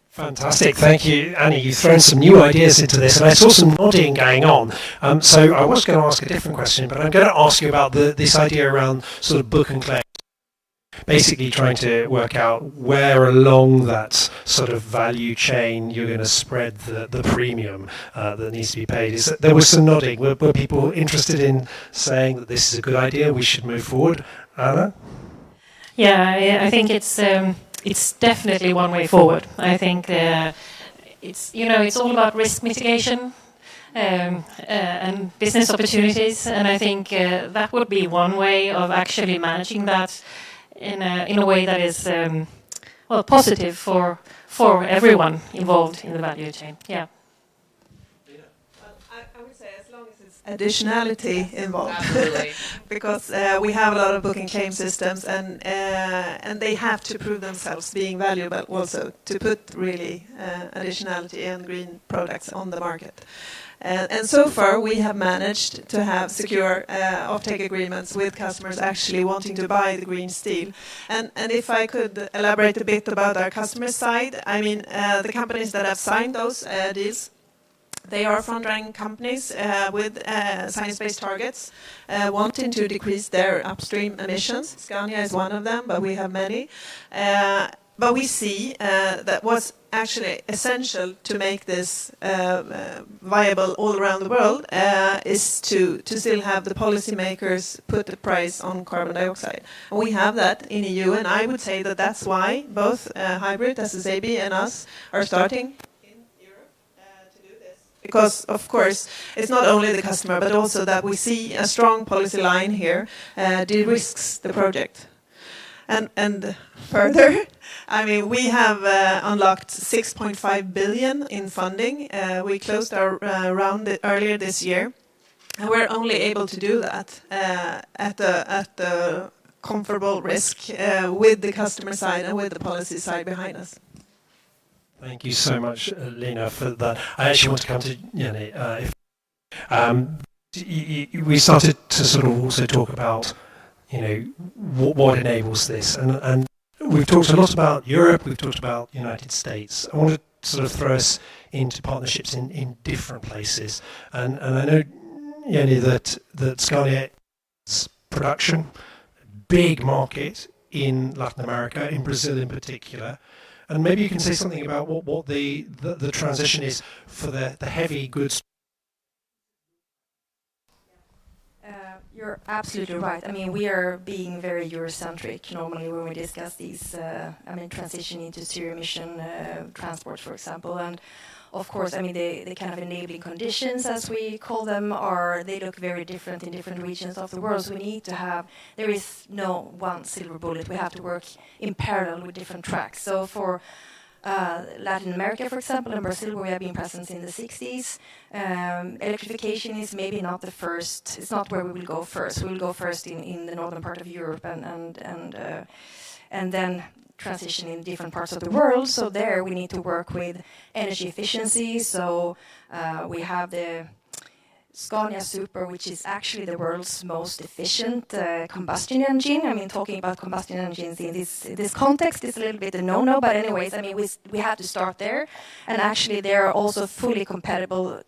Fantastic, thank you, Annie. You've thrown some new ideas into this, and I saw some nodding going on. So I was going to ask a different question, but I'm going to ask you about this idea around sort of book and claim. Basically trying to work out where along that sort of value chain you're going to spread the premium that needs to be paid. There was some nodding. Were people interested in saying that this is a good idea, we should move forward? Anna? Yeah, I think it's definitely one way forward. I think it's all about risk mitigation and business opportunities, and I think that would be one way of actually managing that in a way that is positive for everyone involved in the value chain. Yeah. I would say as long as it's additionality involved. Absolutely. Because we have a lot of book and claim systems, and they have to prove themselves being valuable also to put really additionality and green products on the market. And so far we have managed to have secure offtake agreements with customers actually wanting to buy the green steel. And if I could elaborate a bit about our customer side, I mean the companies that have signed those deals, they are front-running companies with science-based targets, wanting to decrease their upstream emissions. Scania is one of them, but we have many. But we see that what's actually essential to make this viable all around the world is to still have the policymakers put a price on carbon dioxide. And we have that in EU, and I would say that that's why both Hybrid, SSAB, and us are starting in Europe to do this. Because, of course, it's not only the customer, but also that we see a strong policy line here de-risks the project. And further, I mean, we have unlocked 6.5 billion in funding. We closed our round earlier this year, and we're only able to do that at the comfortable risk with the customer side and with the policy side behind us. Thank you so much, Lena, for that. I actually want to come to Jenny. We started to sort of also talk about, what enables this, and we've talked a lot about Europe, we've talked about the United States. I want to sort of throw us into partnerships in different places, and I know, Jenny, that Scania's production, big market, in Latin America, in Brazil in particular. And maybe you can say something about what the transition is for the heavy goods. You're absolutely right. I mean, we are being very Eurocentric normally when we discuss these, transition into zero emission transport, for example. And of course, I mean, the kind of enabling conditions, as we call them, they look very different in different regions of the world. So we need to have, there is no one silver bullet. We have to work in parallel with different tracks. So for Latin America, for example, and Brazil, where we have been present in the 60s, electrification is maybe not the first, it's not where we will go first. We will go first in the northern part of Europe and then transition in different parts of the world. So there we need to work with energy efficiency. So we have the Scania Super, which is actually the world's most efficient combustion engine. I mean, talking about combustion engines in this context is a little bit a no-no, but anyways, I mean, we have to start there. And actually, they are also fully compatible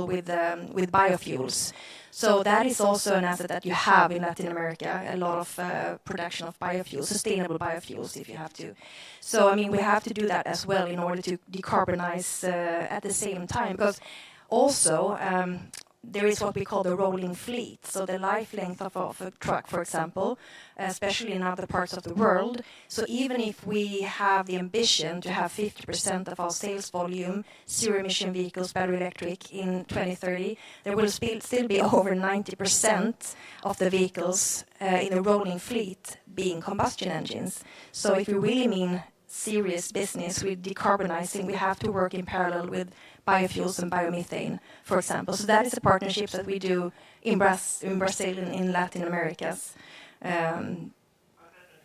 with biofuels. So that is also an asset that you have in Latin America, a lot of production of biofuels, sustainable biofuels, if you have to. So, I mean, we have to do that as well in order to decarbonize at the same time, because also, there is what we call the rolling fleet. So the life length of a truck, for example, especially in other parts of the world. So even if we have the ambition to have 50% of our sales volume, zero-emission vehicles, battery electric, in 2030, there will still be over 90% of the vehicles in the rolling fleet being combustion engines. So if we really mean serious business with decarbonizing, we have to work in parallel with biofuels and biomethane, for example. So that is the partnerships that we do in Brazil and in Latin America.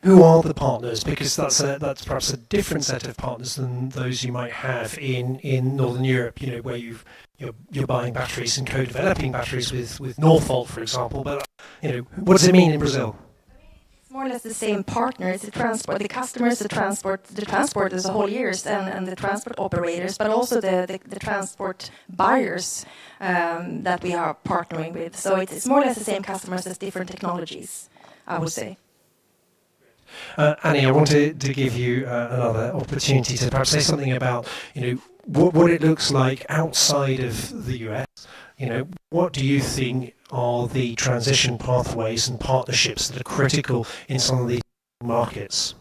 Who are the partners? Because that's perhaps a different set of partners than those you might have in Northern Europe, you know, where you're buying batteries and co-developing batteries with Northvolt, for example. But you know, what does it mean in Brazil? More or less the same partners, the transport, the customers, the transporters, the whole years, and the transport operators, but also the transport buyers that we are partnering with. So it's more or less the same customers as different technologies, I would say. Annie, I wanted to give you another opportunity to perhaps say something about, you know, what it looks like outside of the US. You know, what do you think are the transition pathways and partnerships that are critical in some of these markets?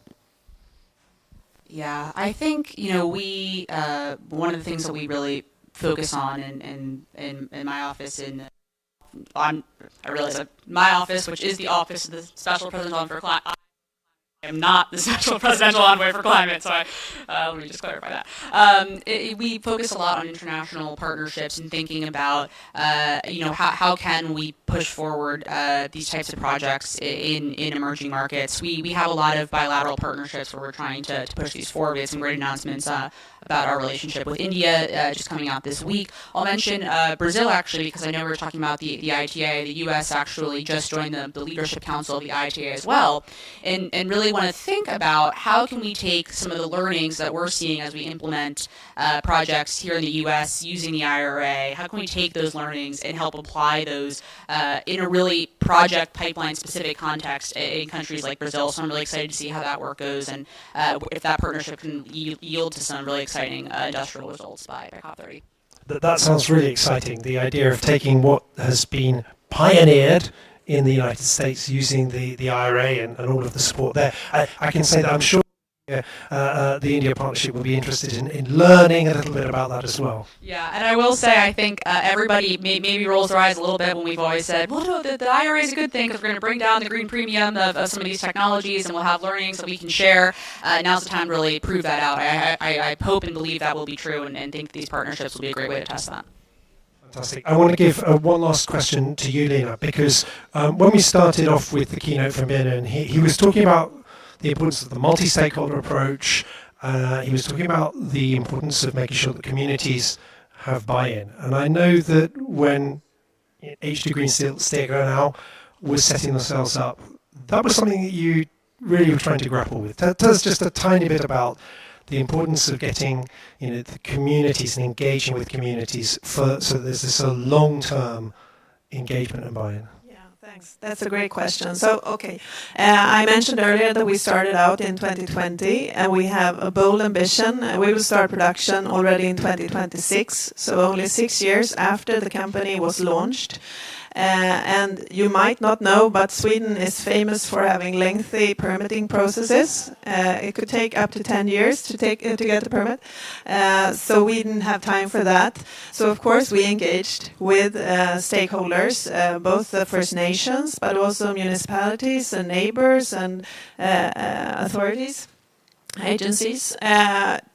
Yeah, I think, you know, we one of the things that we really focus on in my office, I realize that my office, which is the office of the Special President on for Climate, I am not the Special Presidential Envoy for Climate, so let me just clarify that. We focus a lot on international partnerships and thinking about, you know, how can we push forward these types of projects in emerging markets. We have a lot of bilateral partnerships where we're trying to push these forward. We had some great announcements about our relationship with India just coming out this week. I'll mention Brazil, actually, because I know we were talking about the ITA. The U.S. actually just joined the Leadership Council of the ITA as well, and really want to think about how can we take some of the learnings that we're seeing as we implement projects here in the U.S. using the IRA. How can we take those learnings and help apply those in a really project pipeline specific context in countries like Brazil? So I'm really excited to see how that work goes, and if that partnership can yield to some really exciting industrial results by COP30. That sounds really exciting. The idea of taking what has been pioneered in the United States using the IRA and all of the support there. I can say that I'm sure the India partnership will be interested in learning a little bit about that as well. Yeah, and I will say, I think everybody maybe rolls their eyes a little bit when we've always said, well, no, the IRA is a good thing because we're going to bring down the green premium of some of these technologies, and we'll have learnings that we can share. Now's the time to really prove that out. I hope and believe that will be true, and think these partnerships will be a great way to test that. Fantastic. I want to give one last question to you, Lena, because when we started off with the keynote from Björn, he was talking about the importance of the multi-stakeholder approach. He was talking about the importance of making sure that communities have buy-in. And I know that when H2 Green Steel now was setting themselves up, that was something that you really were trying to grapple with. Tell us just a tiny bit about the importance of getting, you know, the communities and engaging with communities so that there's this long-term engagement and buy-in. Yeah, Thanks. That's a great question. So, okay, I mentioned earlier that we started out in 2020, and we have a bold ambition. We will start production already in 2026, so only 6 years after the company was launched. And you might not know, but Sweden is famous for having lengthy permitting processes. It could take up to 10 years to get a permit. So we didn't have time for that. So of course we engaged with stakeholders, both the First Nations, but also municipalities and neighbors and authorities. Agencies.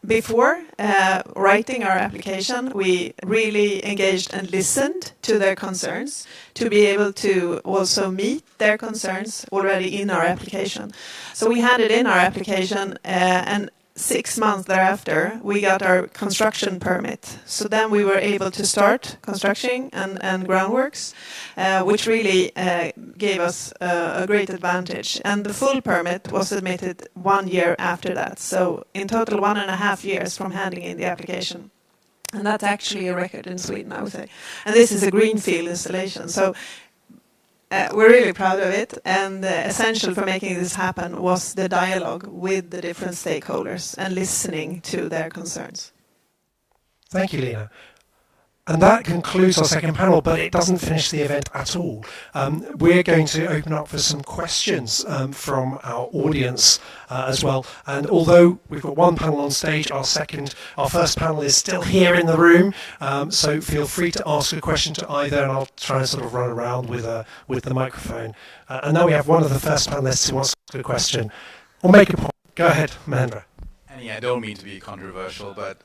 Before writing our application, we really engaged and listened to their concerns to be able to also meet their concerns already in our application. So we handed in our application and 6 months thereafter, we got our construction permit. So then we were able to start construction and groundworks, which really gave us a great advantage. And the full permit was submitted 1 year after that. So in total, 1.5 years from handing in the application. And that's actually a record in Sweden, I would say. And this is a greenfield installation. So we're really proud of it, and essential for making this happen was the dialogue with the different stakeholders and listening to their concerns. Thank you, Lena. And that concludes our second panel, but it doesn't finish the event at all. We're going to open up for some questions from our audience as well. And although we've got one panel on stage, our first panel is still here in the room. So feel free to ask a question to either, and I'll try and sort of run around with the microphone. And now we have one of the first panelists who wants to ask a question or make a point. Go ahead, Mahendra. Annie, I don't mean to be controversial, but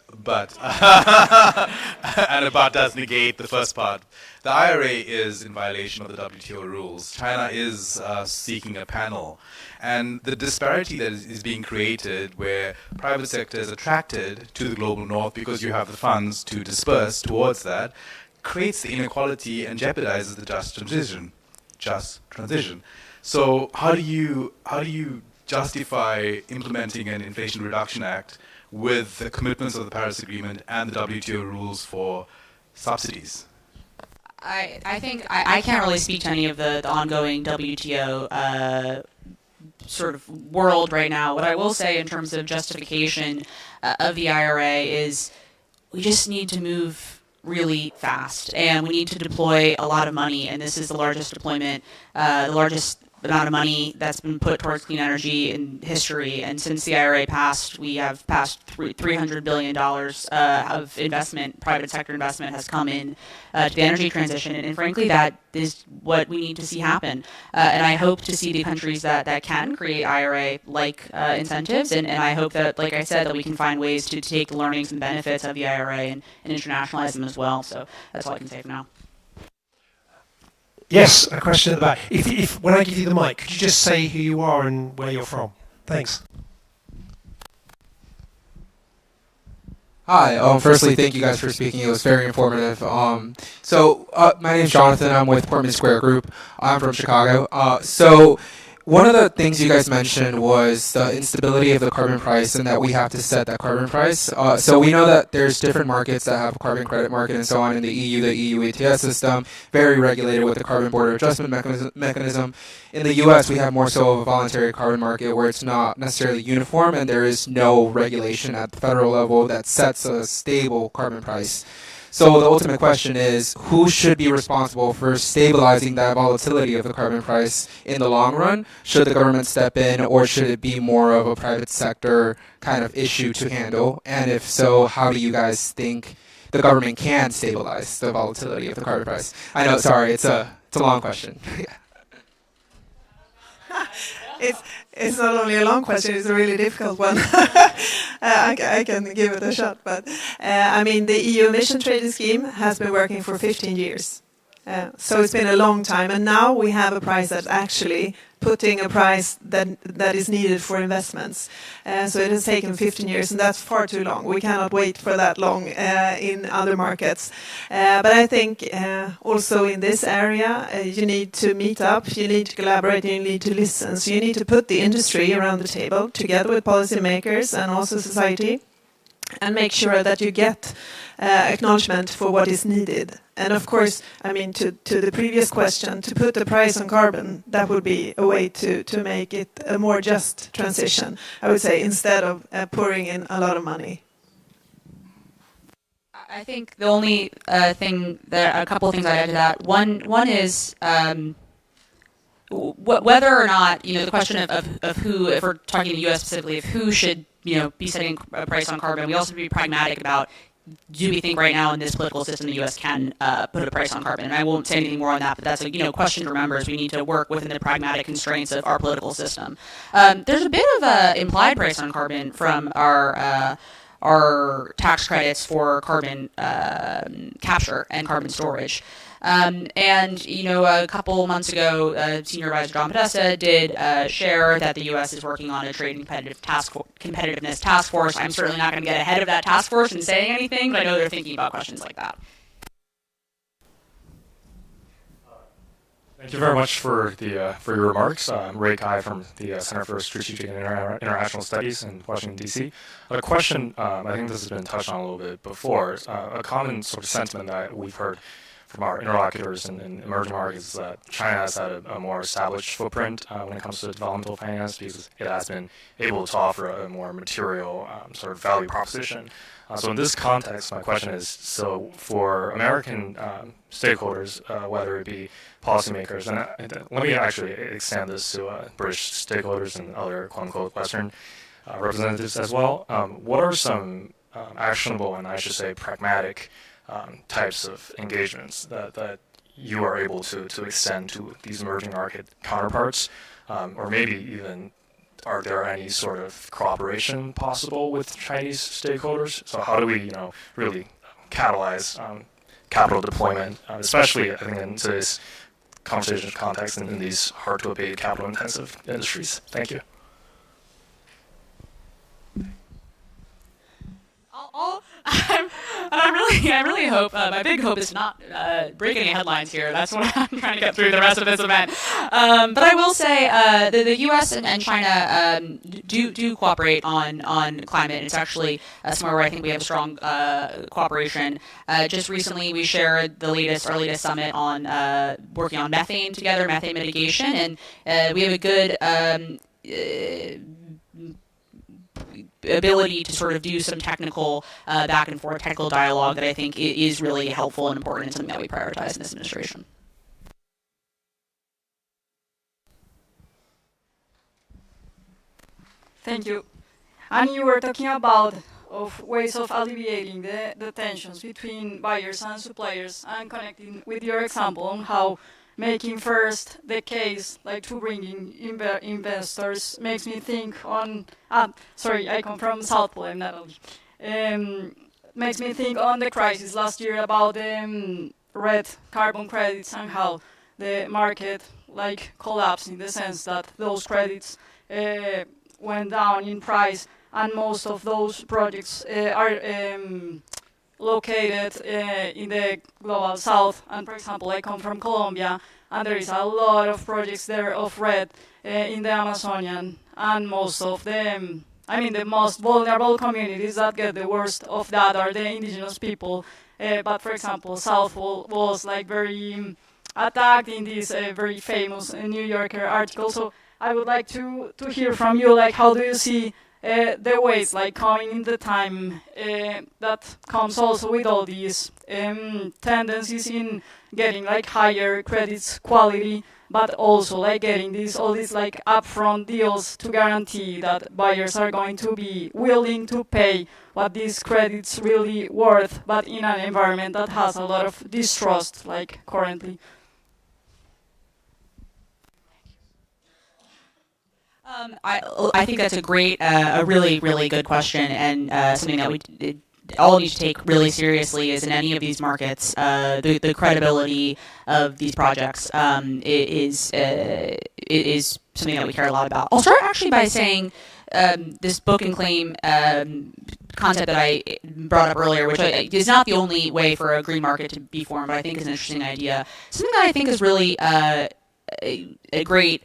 and about does negate the first part. The IRA is in violation of the WTO rules. China is seeking a panel, and the disparity that is being created, where private sector is attracted to the global north because you have the funds to disperse towards that, creates the inequality and jeopardizes the just transition. So how do you justify implementing an Inflation Reduction Act with the commitments of the Paris Agreement and the WTO rules for subsidies? I think I can't really speak to any of the ongoing WTO sort of world right now. What I will say in terms of justification of the IRA is we just need to move really fast, and we need to deploy a lot of money, and this is the largest deployment, the largest amount of money that's been put towards clean energy in history. And since the IRA passed, we have passed $300 billion of investment, private sector investment has come in to the energy transition. And frankly, that is what we need to see happen. And I hope to see the countries that can create IRA-like incentives. And I hope that, like I said, that we can find ways to take the learnings and benefits of the IRA and internationalize them as well. So that's all I can say for now. Yes, a question at the back. If when I give you the mic, could you just say who you are and where you're from? Thanks. Hi. Firstly, thank you guys for speaking. It was very informative. My name is Jonathan. I'm with Portman Square Group. I'm from Chicago. So one of the things you guys mentioned was the instability of the carbon price and that we have to set that carbon price. So we know that there's different markets that have a carbon credit market and so on in the EU ETS system, very regulated with the carbon border adjustment mechanism. In the US, we have more so of a voluntary carbon market where it's not necessarily uniform and there is no regulation at the federal level that sets a stable carbon price. So the ultimate question is, who should be responsible for stabilizing that volatility of the carbon price in the long run? Should the government step in, or should it be more of a private sector kind of issue to handle? And if so, how do you guys think the government can stabilize the volatility of the carbon price? I know, sorry, it's a long question. It's not only a long question, it's a really difficult one. I can give it a shot, but the EU emission trading scheme has been working for 15 years. So it's been a long time, and now we have a price that's actually putting a price that is needed for investments. So it has taken 15 years, and that's far too long. We cannot wait for that long in other markets. But I think also in this area, you need to meet up, you need to collaborate, you need to listen. So you need to put the industry around the table together with policymakers and also society. and make sure that you get acknowledgement for what is needed. And of course, I mean, to the previous question, to put the price on carbon, that would be a way to make it a more just transition, I would say, instead of pouring in a lot of money. I think the only thing that a couple of things I'd add to that. One is whether or not, the question of who, if we're talking the U.S. specifically, of who should be setting a price on carbon. We also have to be pragmatic about, do we think right now in this political system the U.S. can put a price on carbon? And I won't say anything more on that, but that's a question to remember, is we need to work within the pragmatic constraints of our political system. There's a bit of an implied price on carbon from our tax credits for carbon capture and carbon storage. And, a couple months ago, Senior Advisor John Podesta did share that the U.S. is working on a trade and competitiveness task force. I'm certainly not going to get ahead of that task force and saying anything, but I know they're thinking about questions like that. Thank you very much for your remarks. I'm Ray Kai from the Center for Strategic and International Studies in Washington, D.C. A question, I think this has been touched on a little bit before, a common sort of sentiment that we've heard from our interlocutors in emerging markets is that China has had a more established footprint when it comes to developmental finance, because it has been able to offer a more material sort of value proposition. So in this context, my question is, so for American stakeholders, whether it be policymakers, and let me actually extend this to British stakeholders and other quote-unquote Western representatives as well, what are some actionable and I should say pragmatic types of engagements that you are able to extend to these emerging market counterparts, or maybe even are there any sort of cooperation possible with Chinese stakeholders? So how do we, really catalyze capital deployment, especially I think in today's conversation context in these hard-to-abate, capital-intensive industries? Thank you. I really hope, my big hope is not break any headlines here. That's what I'm trying to get through the rest of this event. But I will say the U.S. and China do cooperate on climate. It's actually somewhere where I think we have a strong cooperation. Just recently we shared our latest summit on working on methane together, methane mitigation, and we have a good ability to sort of do some technical back and forth technical dialogue that I think is really helpful and important and something that we prioritize in this administration. Thank you. And you were talking about ways of alleviating the tensions between buyers and suppliers, and connecting with your example on how making first the case, like to bringing investors, makes me think on, sorry, I come from South Pole, I'm not only, makes me think on the crisis last year about red carbon credits and how the market collapsed in the sense that those credits went down in price, and most of those projects are located in the global south. And for example, I come from Colombia, and there is a lot of projects there of red in the Amazonian, and most of them, the most vulnerable communities that get the worst of that are the indigenous people. But for example, South Pole was very attacked in this very famous New Yorker article. So I would like to hear from you, how do you see the ways coming in the time that comes also with all these tendencies in getting higher credits quality, but also getting all these upfront deals to guarantee that buyers are going to be willing to pay what these credits really worth, but in an environment that has a lot of distrust currently. I think that's a really, really good question, and something that we all need to take really seriously is in any of these markets, the credibility of these projects is something that we care a lot about. I'll start actually by saying this book and claim concept that I brought up earlier, which is not the only way for a green market to be formed, but I think is an interesting idea. Something that I think is really a great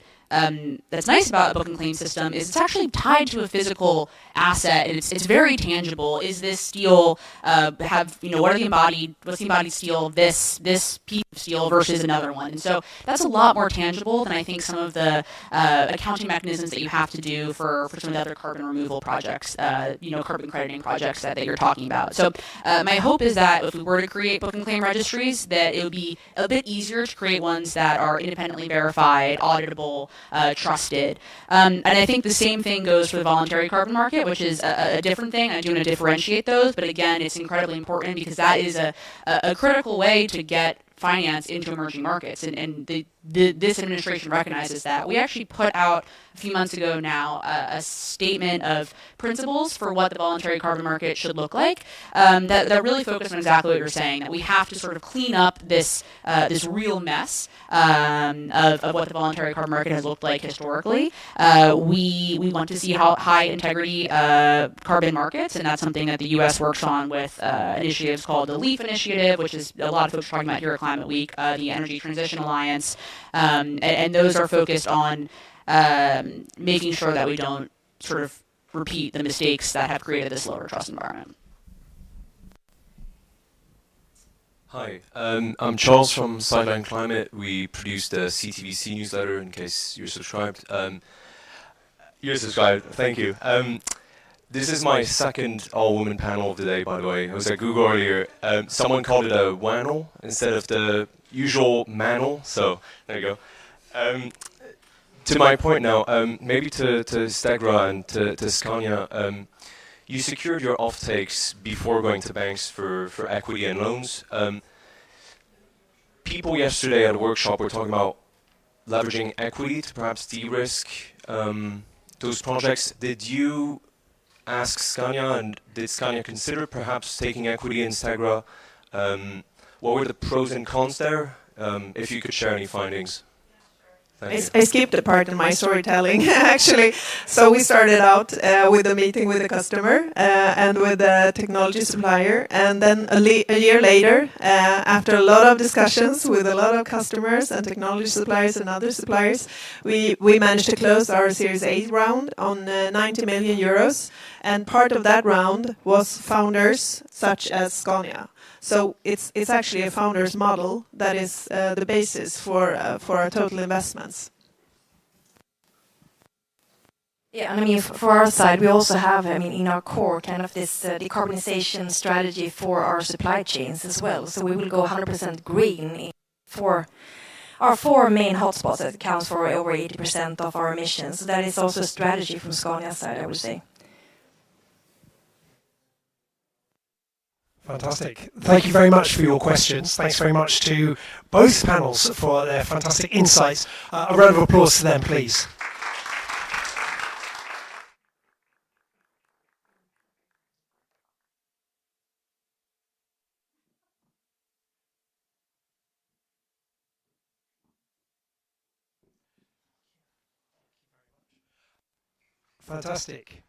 that's nice about a book and claim system is it's actually tied to a physical asset, and it's very tangible. Is this steel what's the embodied steel of this piece of steel versus another one? And so that's a lot more tangible than I think some of the accounting mechanisms that you have to do for some of the other carbon removal projects, carbon crediting projects that you're talking about. So my hope is that if we were to create book and claim registries, that it would be a bit easier to create ones that are independently verified, auditable, trusted. And I think the same thing goes for the voluntary carbon market, which is a different thing. I do want to differentiate those, but again, it's incredibly important because that is a critical way to get finance into emerging markets, and this administration recognizes that. We actually put out a few months ago now a statement of principles for what the voluntary carbon market should look like that really focus on exactly what you're saying, that we have to sort of clean up this real mess of what the voluntary carbon market has looked like historically. We want to see high integrity carbon markets, and that's something that the U.S. works on with initiatives called the LEAF initiative, which is a lot of folks are talking about here at Climate Week, the Energy Transition Alliance, and those are focused on making sure that we don't sort of repeat the mistakes that have created this lower trust environment. Hi, I'm Charles from Sideline Climate. We produced a CTVC newsletter in case you're subscribed. You're subscribed, thank you. This is my second all-woman panel of the day, by the way. I was at Google earlier. Someone called it a WANL instead of the usual MANL, so there you go. To my point now, maybe to Stegra and to Scania, you secured your offtakes before going to banks for equity and loans. People yesterday at a workshop were talking about leveraging equity to perhaps de-risk those projects. Did you ask Scania, and did Scania consider perhaps taking equity in Stegra? What were the pros and cons there? If you could share any findings. I skipped a part in my storytelling, actually. So we started out with a meeting with the customer and with the technology supplier. And then a year later, after a lot of discussions with a lot of customers and technology suppliers and other suppliers, we managed to close our Series A round on 90 million euros. And part of that round was founders such as Scania. So it's actually a founder's model that is the basis for our total investments. Yeah, and I mean, for our side, we also have, in our core, kind of this decarbonization strategy for our supply chains as well. So we will go 100% green for our 4 main hotspots that accounts for over 80% of our emissions. So that is also a strategy from Scania's side, I would say. Fantastic. Thank you very much for your questions. Thanks very much to both panels for their fantastic insights. A round of applause to them, please. Fantastic.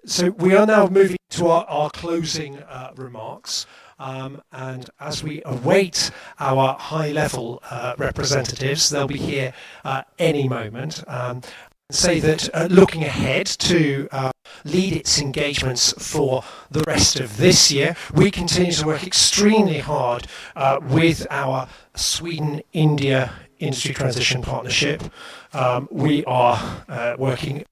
So we are now moving to our closing remarks, and as we await our high-level representatives, they'll be here any moment. Say that looking ahead to LeadIT's engagements for the rest of this year, we continue to work extremely hard with our Sweden-India Industry Transition Partnership. We are working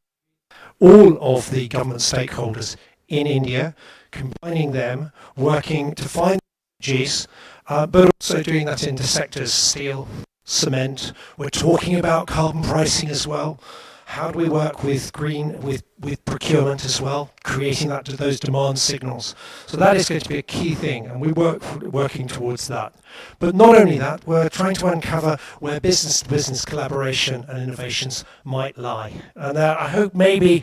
all of the government stakeholders in India, combining them, working to find synergies, but also doing that into sectors, steel, cement. We're talking about carbon pricing as well. How do we work with green, with procurement as well, creating those demand signals? So that is going to be a key thing, and we're working towards that. But not only that, we're trying to uncover where business-to-business collaboration and innovations might lie. And I hope maybe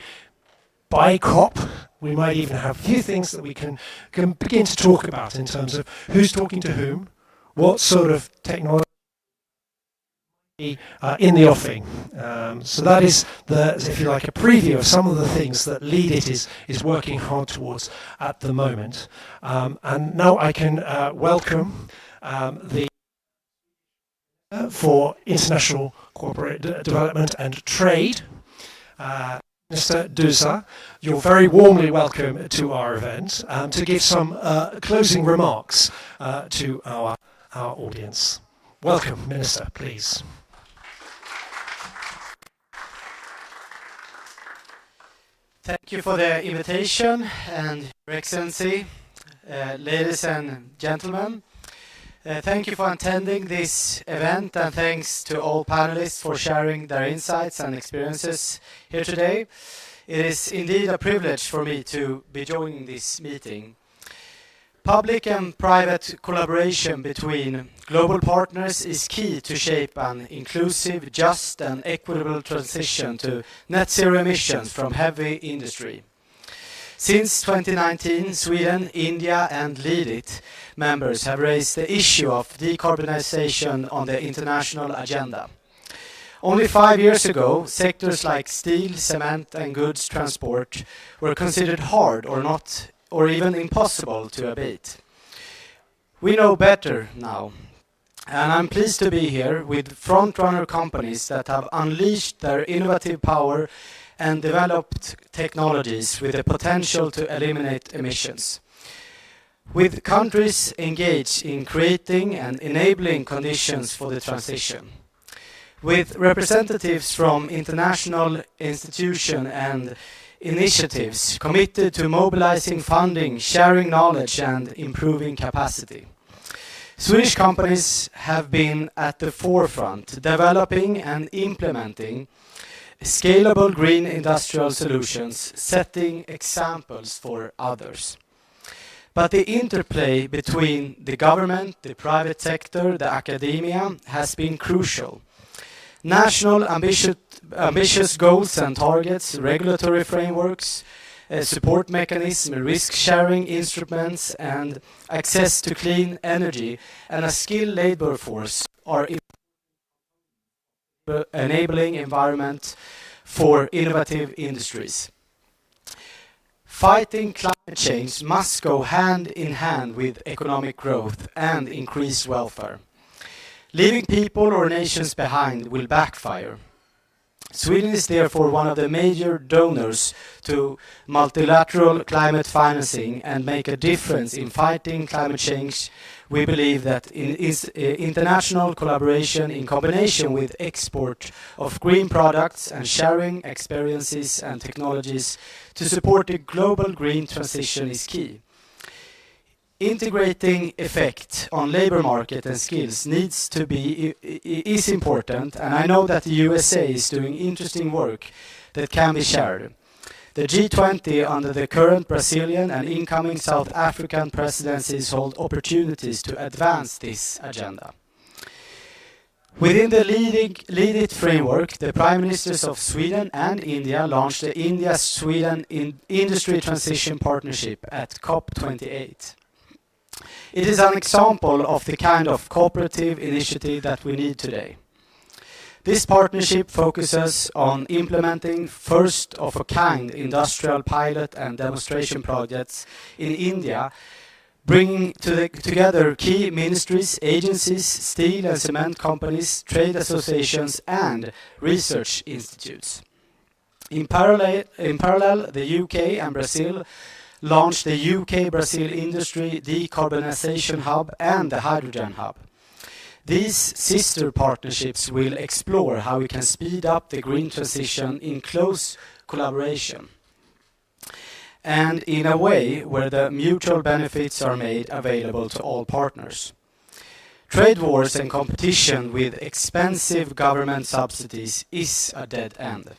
by COP, we might even have a few things that we can begin to talk about in terms of who's talking to whom, what sort of technology in the offing. So that is, if you like, a preview of some of the things that LeadIT is working hard towards at the moment. And now I can welcome the for International Corporate Development and Trade, Mr. Dusa. You're very warmly welcome to our event to give some closing remarks to our audience. Welcome, Minister, please. Thank you for the invitation, and Your Excellency, ladies and gentlemen. Thank you for attending this event, and thanks to all panelists for sharing their insights and experiences here today. It is indeed a privilege for me to be joining this meeting. Public and private collaboration between global partners is key to shape an inclusive, just and equitable transition to net zero emissions from heavy industry. Since 2019, Sweden, India and LeadIT members have raised the issue of decarbonization on the international agenda. Only 5 years ago, sectors like steel, cement and goods transport were considered hard or even impossible to abate. We know better now, and I'm pleased to be here with front-runner companies that have unleashed their innovative power and developed technologies with the potential to eliminate emissions. With countries engaged in creating and enabling conditions for the transition. With representatives from international institutions and initiatives committed to mobilizing funding, sharing knowledge and improving capacity. Swedish companies have been at the forefront, developing and implementing scalable green industrial solutions, setting examples for others. But the interplay between the government, the private sector, the academia has been crucial. National ambitious goals and targets, regulatory frameworks, support mechanisms, risk-sharing instruments, and access to clean energy and a skilled labor force are enabling environment for innovative industries. Fighting climate change must go hand in hand with economic growth and increased welfare. Leaving people or nations behind will backfire. Sweden is therefore one of the major donors to multilateral climate financing and make a difference in fighting climate change. We believe that international collaboration in combination with export of green products and sharing experiences and technologies to support the global green transition is key. Integrating effect on labor market and skills is important, and I know that the USA is doing interesting work that can be shared. The G20 under the current Brazilian and incoming South African presidencies hold opportunities to advance this agenda. Within the LeadIT framework, the Prime Ministers of Sweden and India launched the India-Sweden Industry Transition Partnership at COP28. It is an example of the kind of cooperative initiative that we need today. This partnership focuses on implementing first-of-a-kind industrial pilot and demonstration projects in India, bringing together key ministries, agencies, steel and cement companies, trade associations and research institutes. In parallel, the UK and Brazil launched the UK-Brazil Industry Decarbonization Hub and the Hydrogen Hub. These sister partnerships will explore how we can speed up the green transition in close collaboration and in a way where the mutual benefits are made available to all partners. Trade wars and competition with expensive government subsidies is a dead end.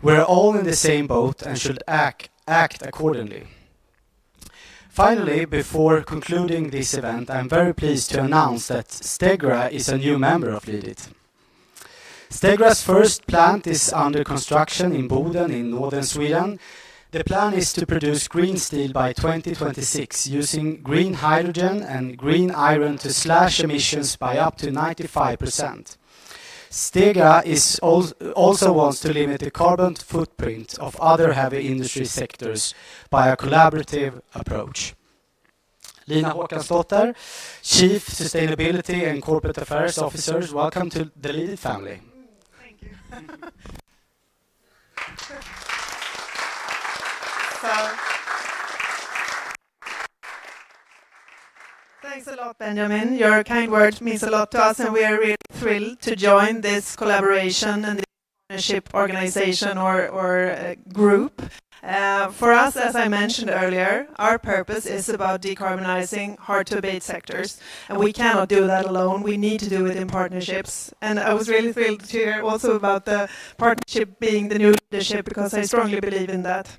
We're all in the same boat and should act accordingly. Finally, before concluding this event, I'm very pleased to announce that Stegra is a new member of LeadIT. Stegra's first plant is under construction in Boden in northern Sweden. The plan is to produce green steel by 2026 using green hydrogen and green iron to slash emissions by up to 95%. Stegra also wants to limit the carbon footprint of other heavy industry sectors by a collaborative approach. Lina Håkansdotter, Chief Sustainability and Corporate Affairs Officers. Welcome to the LeadIT family. Thank you. Thanks a lot, Benjamin. Your kind words means a lot to us, and we are really thrilled to join this collaboration and this partnership organization or group. For us, as I mentioned earlier, our purpose is about decarbonizing hard-to-abate sectors, and we cannot do that alone. We need to do it in partnerships. And I was really thrilled to hear also about the partnership being the new leadership, because I strongly believe in that.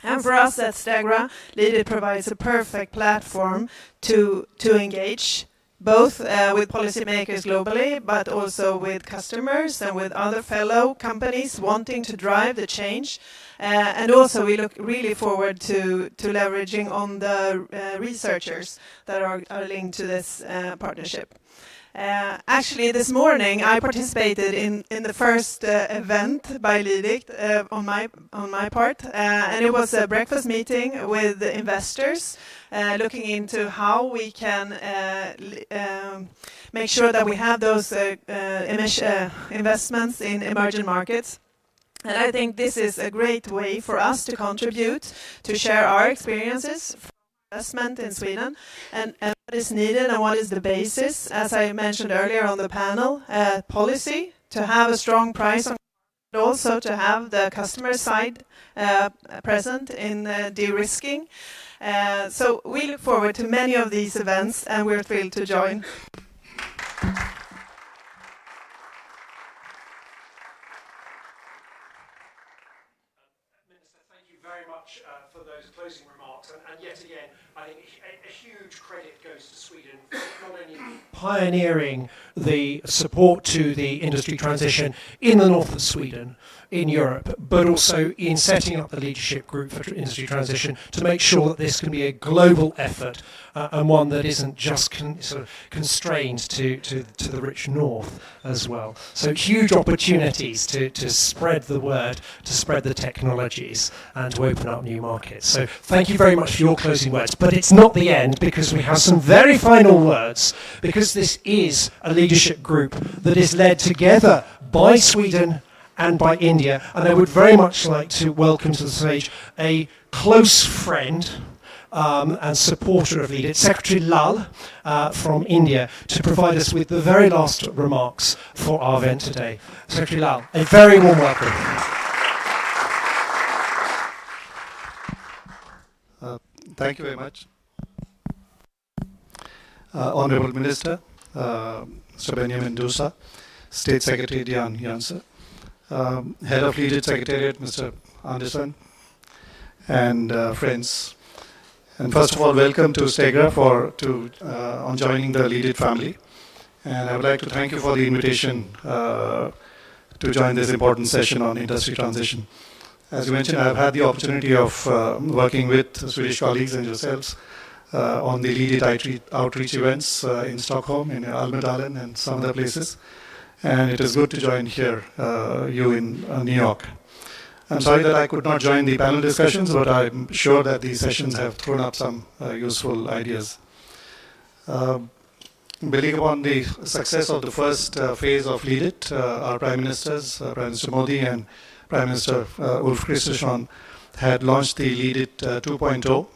And for us at Stegra, LeadIT provides a perfect platform to engage, both with policymakers globally, but also with customers and with other fellow companies wanting to drive the change. And also we look really forward to leveraging on the researchers that are linked to this partnership. Actually, this morning I participated in the first event by LeadIT on my part, and it was a breakfast meeting with investors looking into how we can make sure that we have those investments in emerging markets. And I think this is a great way for us to contribute, to share our experiences from investment in Sweden, and what is needed and what is the basis, as I mentioned earlier on the panel, policy, to have a strong price on, but also to have the customer side present in de-risking. So we look forward to many of these events, and we're thrilled to join. For those closing remarks, and yet again, I think a huge credit goes to Sweden for not only pioneering the support to the industry transition in the north of Sweden, in Europe, but also in setting up the leadership group for industry transition to make sure that this can be a global effort and one that isn't just sort of constrained to the rich north as well. So huge opportunities to spread the word, to spread the technologies, and to open up new markets. So thank you very much for your closing words. But it's not the end, because we have some very final words, because this is a leadership group that is led together by Sweden and by India, and I would very much like to welcome to the stage a close friend and supporter of LeadIT, Secretary Lal from India, to provide us with the very last remarks for our event today. Secretary Lal, a very warm welcome. Thank you very much. Honorable Minister, Mr. Benjamin Dusa, State Secretary Dian Janse, Head of LeadIT Secretariat, Mr. Anderson, and friends. And first of all, welcome to Stegra on joining the LeadIT family. And I would like to thank you for the invitation to join this important session on industry transition. As you mentioned, I've had the opportunity of working with Swedish colleagues and yourselves on the LeadIT outreach events in Stockholm, in Almedalen, and some other places. And it is good to join here, you in New York. I'm sorry that I could not join the panel discussions, but I'm sure that these sessions have thrown up some useful ideas. Building upon the success of the first phase of LeadIT, our Prime Ministers, Prime Minister Modi and Prime Minister Ulf Kristersson, had launched the LeadIT 2.0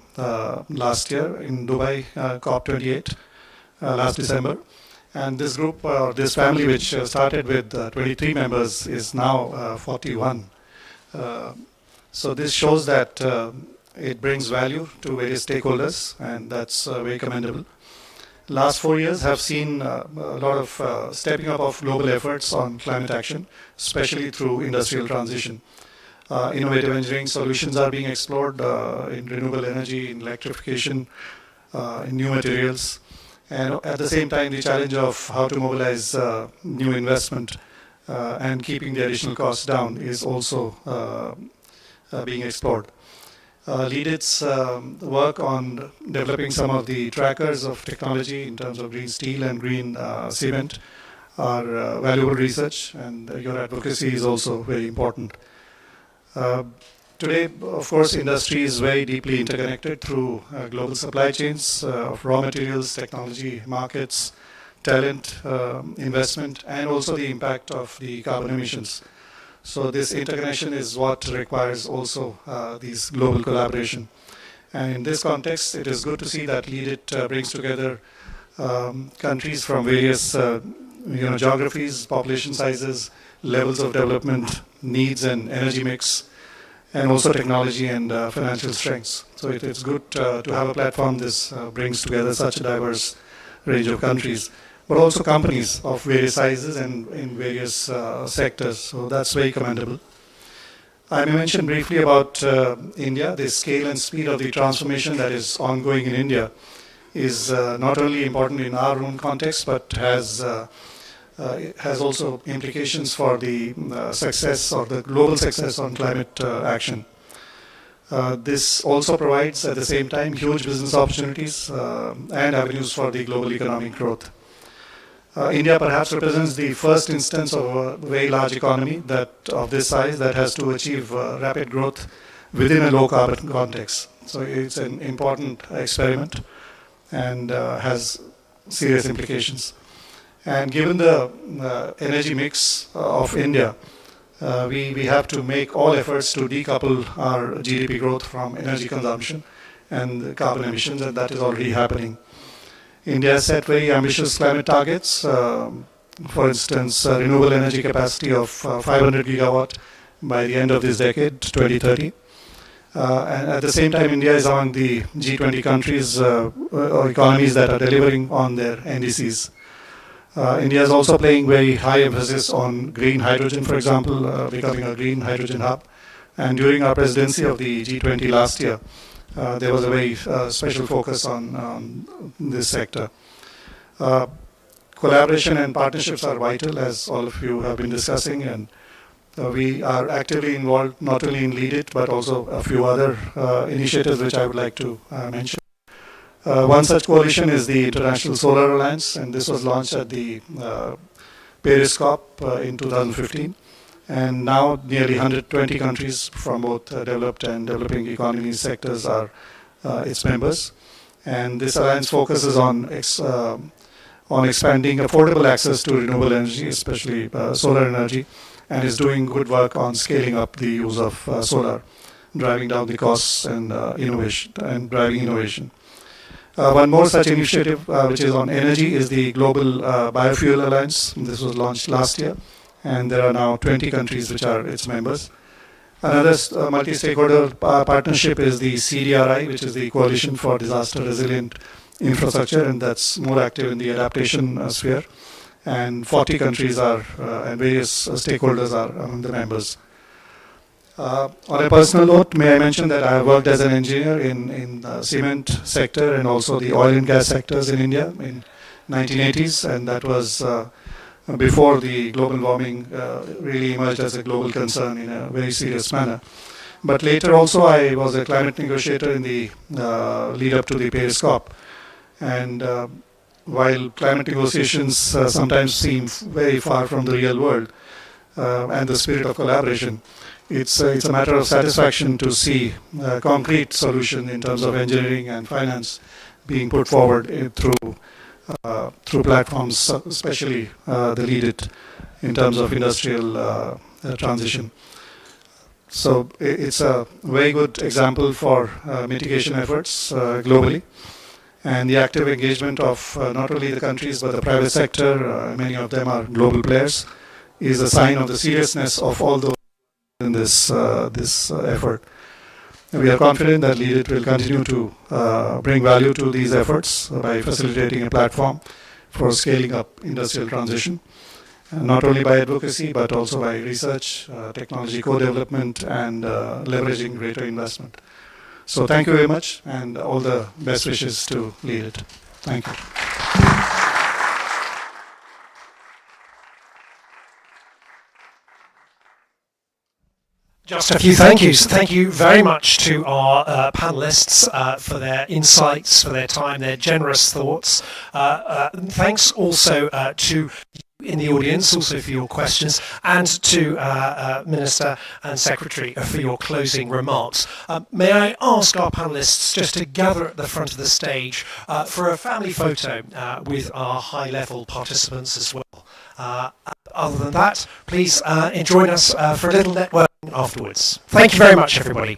last year in Dubai, COP28, last December. And this group, this family, which started with 23 members, is now 41. So this shows that it brings value to various stakeholders, and that's very commendable. Last 4 years have seen a lot of stepping up of global efforts on climate action, especially through industrial transition. Innovative engineering solutions are being explored in renewable energy, in electrification, in new materials. And at the same time, the challenge of how to mobilize new investment and keeping the additional costs down is also being explored. LeadIT's work on developing some of the trackers of technology in terms of green steel and green cement are valuable research, and your advocacy is also very important. Today, of course, industry is very deeply interconnected through global supply chains of raw materials, technology, markets, talent, investment, and also the impact of the carbon emissions. So this interconnection is what requires also these global collaboration. And in this context, it is good to see that LeadIT brings together countries from various geographies, population sizes, levels of development, needs and energy mix, and also technology and financial strengths. So it's good to have a platform. This brings together such a diverse range of countries, but also companies of various sizes and in various sectors. So that's very commendable. I may mention briefly about India. The scale and speed of the transformation that is ongoing in India is not only important in our own context, but has also implications for the success or the global success on climate action. This also provides at the same time huge business opportunities and avenues for the global economic growth. India perhaps represents the first instance of a very large economy of this size that has to achieve rapid growth within a low carbon context. So it's an important experiment and has serious implications. And given the energy mix of India, we have to make all efforts to decouple our GDP growth from energy consumption and carbon emissions, and that is already happening. India has set very ambitious climate targets. For instance, renewable energy capacity of 500 gigawatt by the end of this decade, 2030. And at the same time, India is among the G20 countries or economies that are delivering on their NDCs. India is also playing very high emphasis on green hydrogen, for example, becoming a green hydrogen hub. And during our presidency of the G20 last year, there was a very special focus on this sector. Collaboration and partnerships are vital, as all of you have been discussing, and we are actively involved not only in LeadIT, but also a few other initiatives which I would like to mention. One such coalition is the International Solar Alliance, and this was launched at the Paris COP in 2015. And now nearly 120 countries from both developed and developing economy sectors are its members. And this alliance focuses on expanding affordable access to renewable energy, especially solar energy, and is doing good work on scaling up the use of solar, driving down the costs and innovation and driving innovation. One more such initiative, which is on energy, is the Global Biofuel Alliance. This was launched last year, and there are now 20 countries which are its members. Another multi-stakeholder partnership is the CDRI, which is the Coalition for Disaster Resilient Infrastructure, and that's more active in the adaptation sphere. And 40 countries are, and various stakeholders are among the members. On a personal note, may I mention that I have worked as an engineer in the cement sector and also the oil and gas sectors in India in 1980s, and that was before the global warming really emerged as a global concern in a very serious manner. But later also I was a climate negotiator in the lead up to the Paris COP. And while climate negotiations sometimes seem very far from the real world and the spirit of collaboration, it's a matter of satisfaction to see a concrete solution in terms of engineering and finance being put forward through platforms, especially the LeadIT in terms of industrial transition. So it's a very good example for mitigation efforts globally, and the active engagement of not only the countries but the private sector, many of them are global players, is a sign of the seriousness of all those in this effort. And we are confident that LeadIT will continue to bring value to these efforts by facilitating a platform for scaling up industrial transition, not only by advocacy but also by research, technology co-development, and leveraging greater investment. So thank you very much, and all the best wishes to LeadIT. Thank you. Just a few thank yous. Thank you very much to our panelists for their insights, for their time, their generous thoughts. Thanks also to in the audience also for your questions, and to Minister and Secretary for your closing remarks. May I ask our panellists just to gather at the front of the stage for a family photo with our high-level participants as well. Other than that, please join us for a little networking afterwards. Thank you very much, everybody.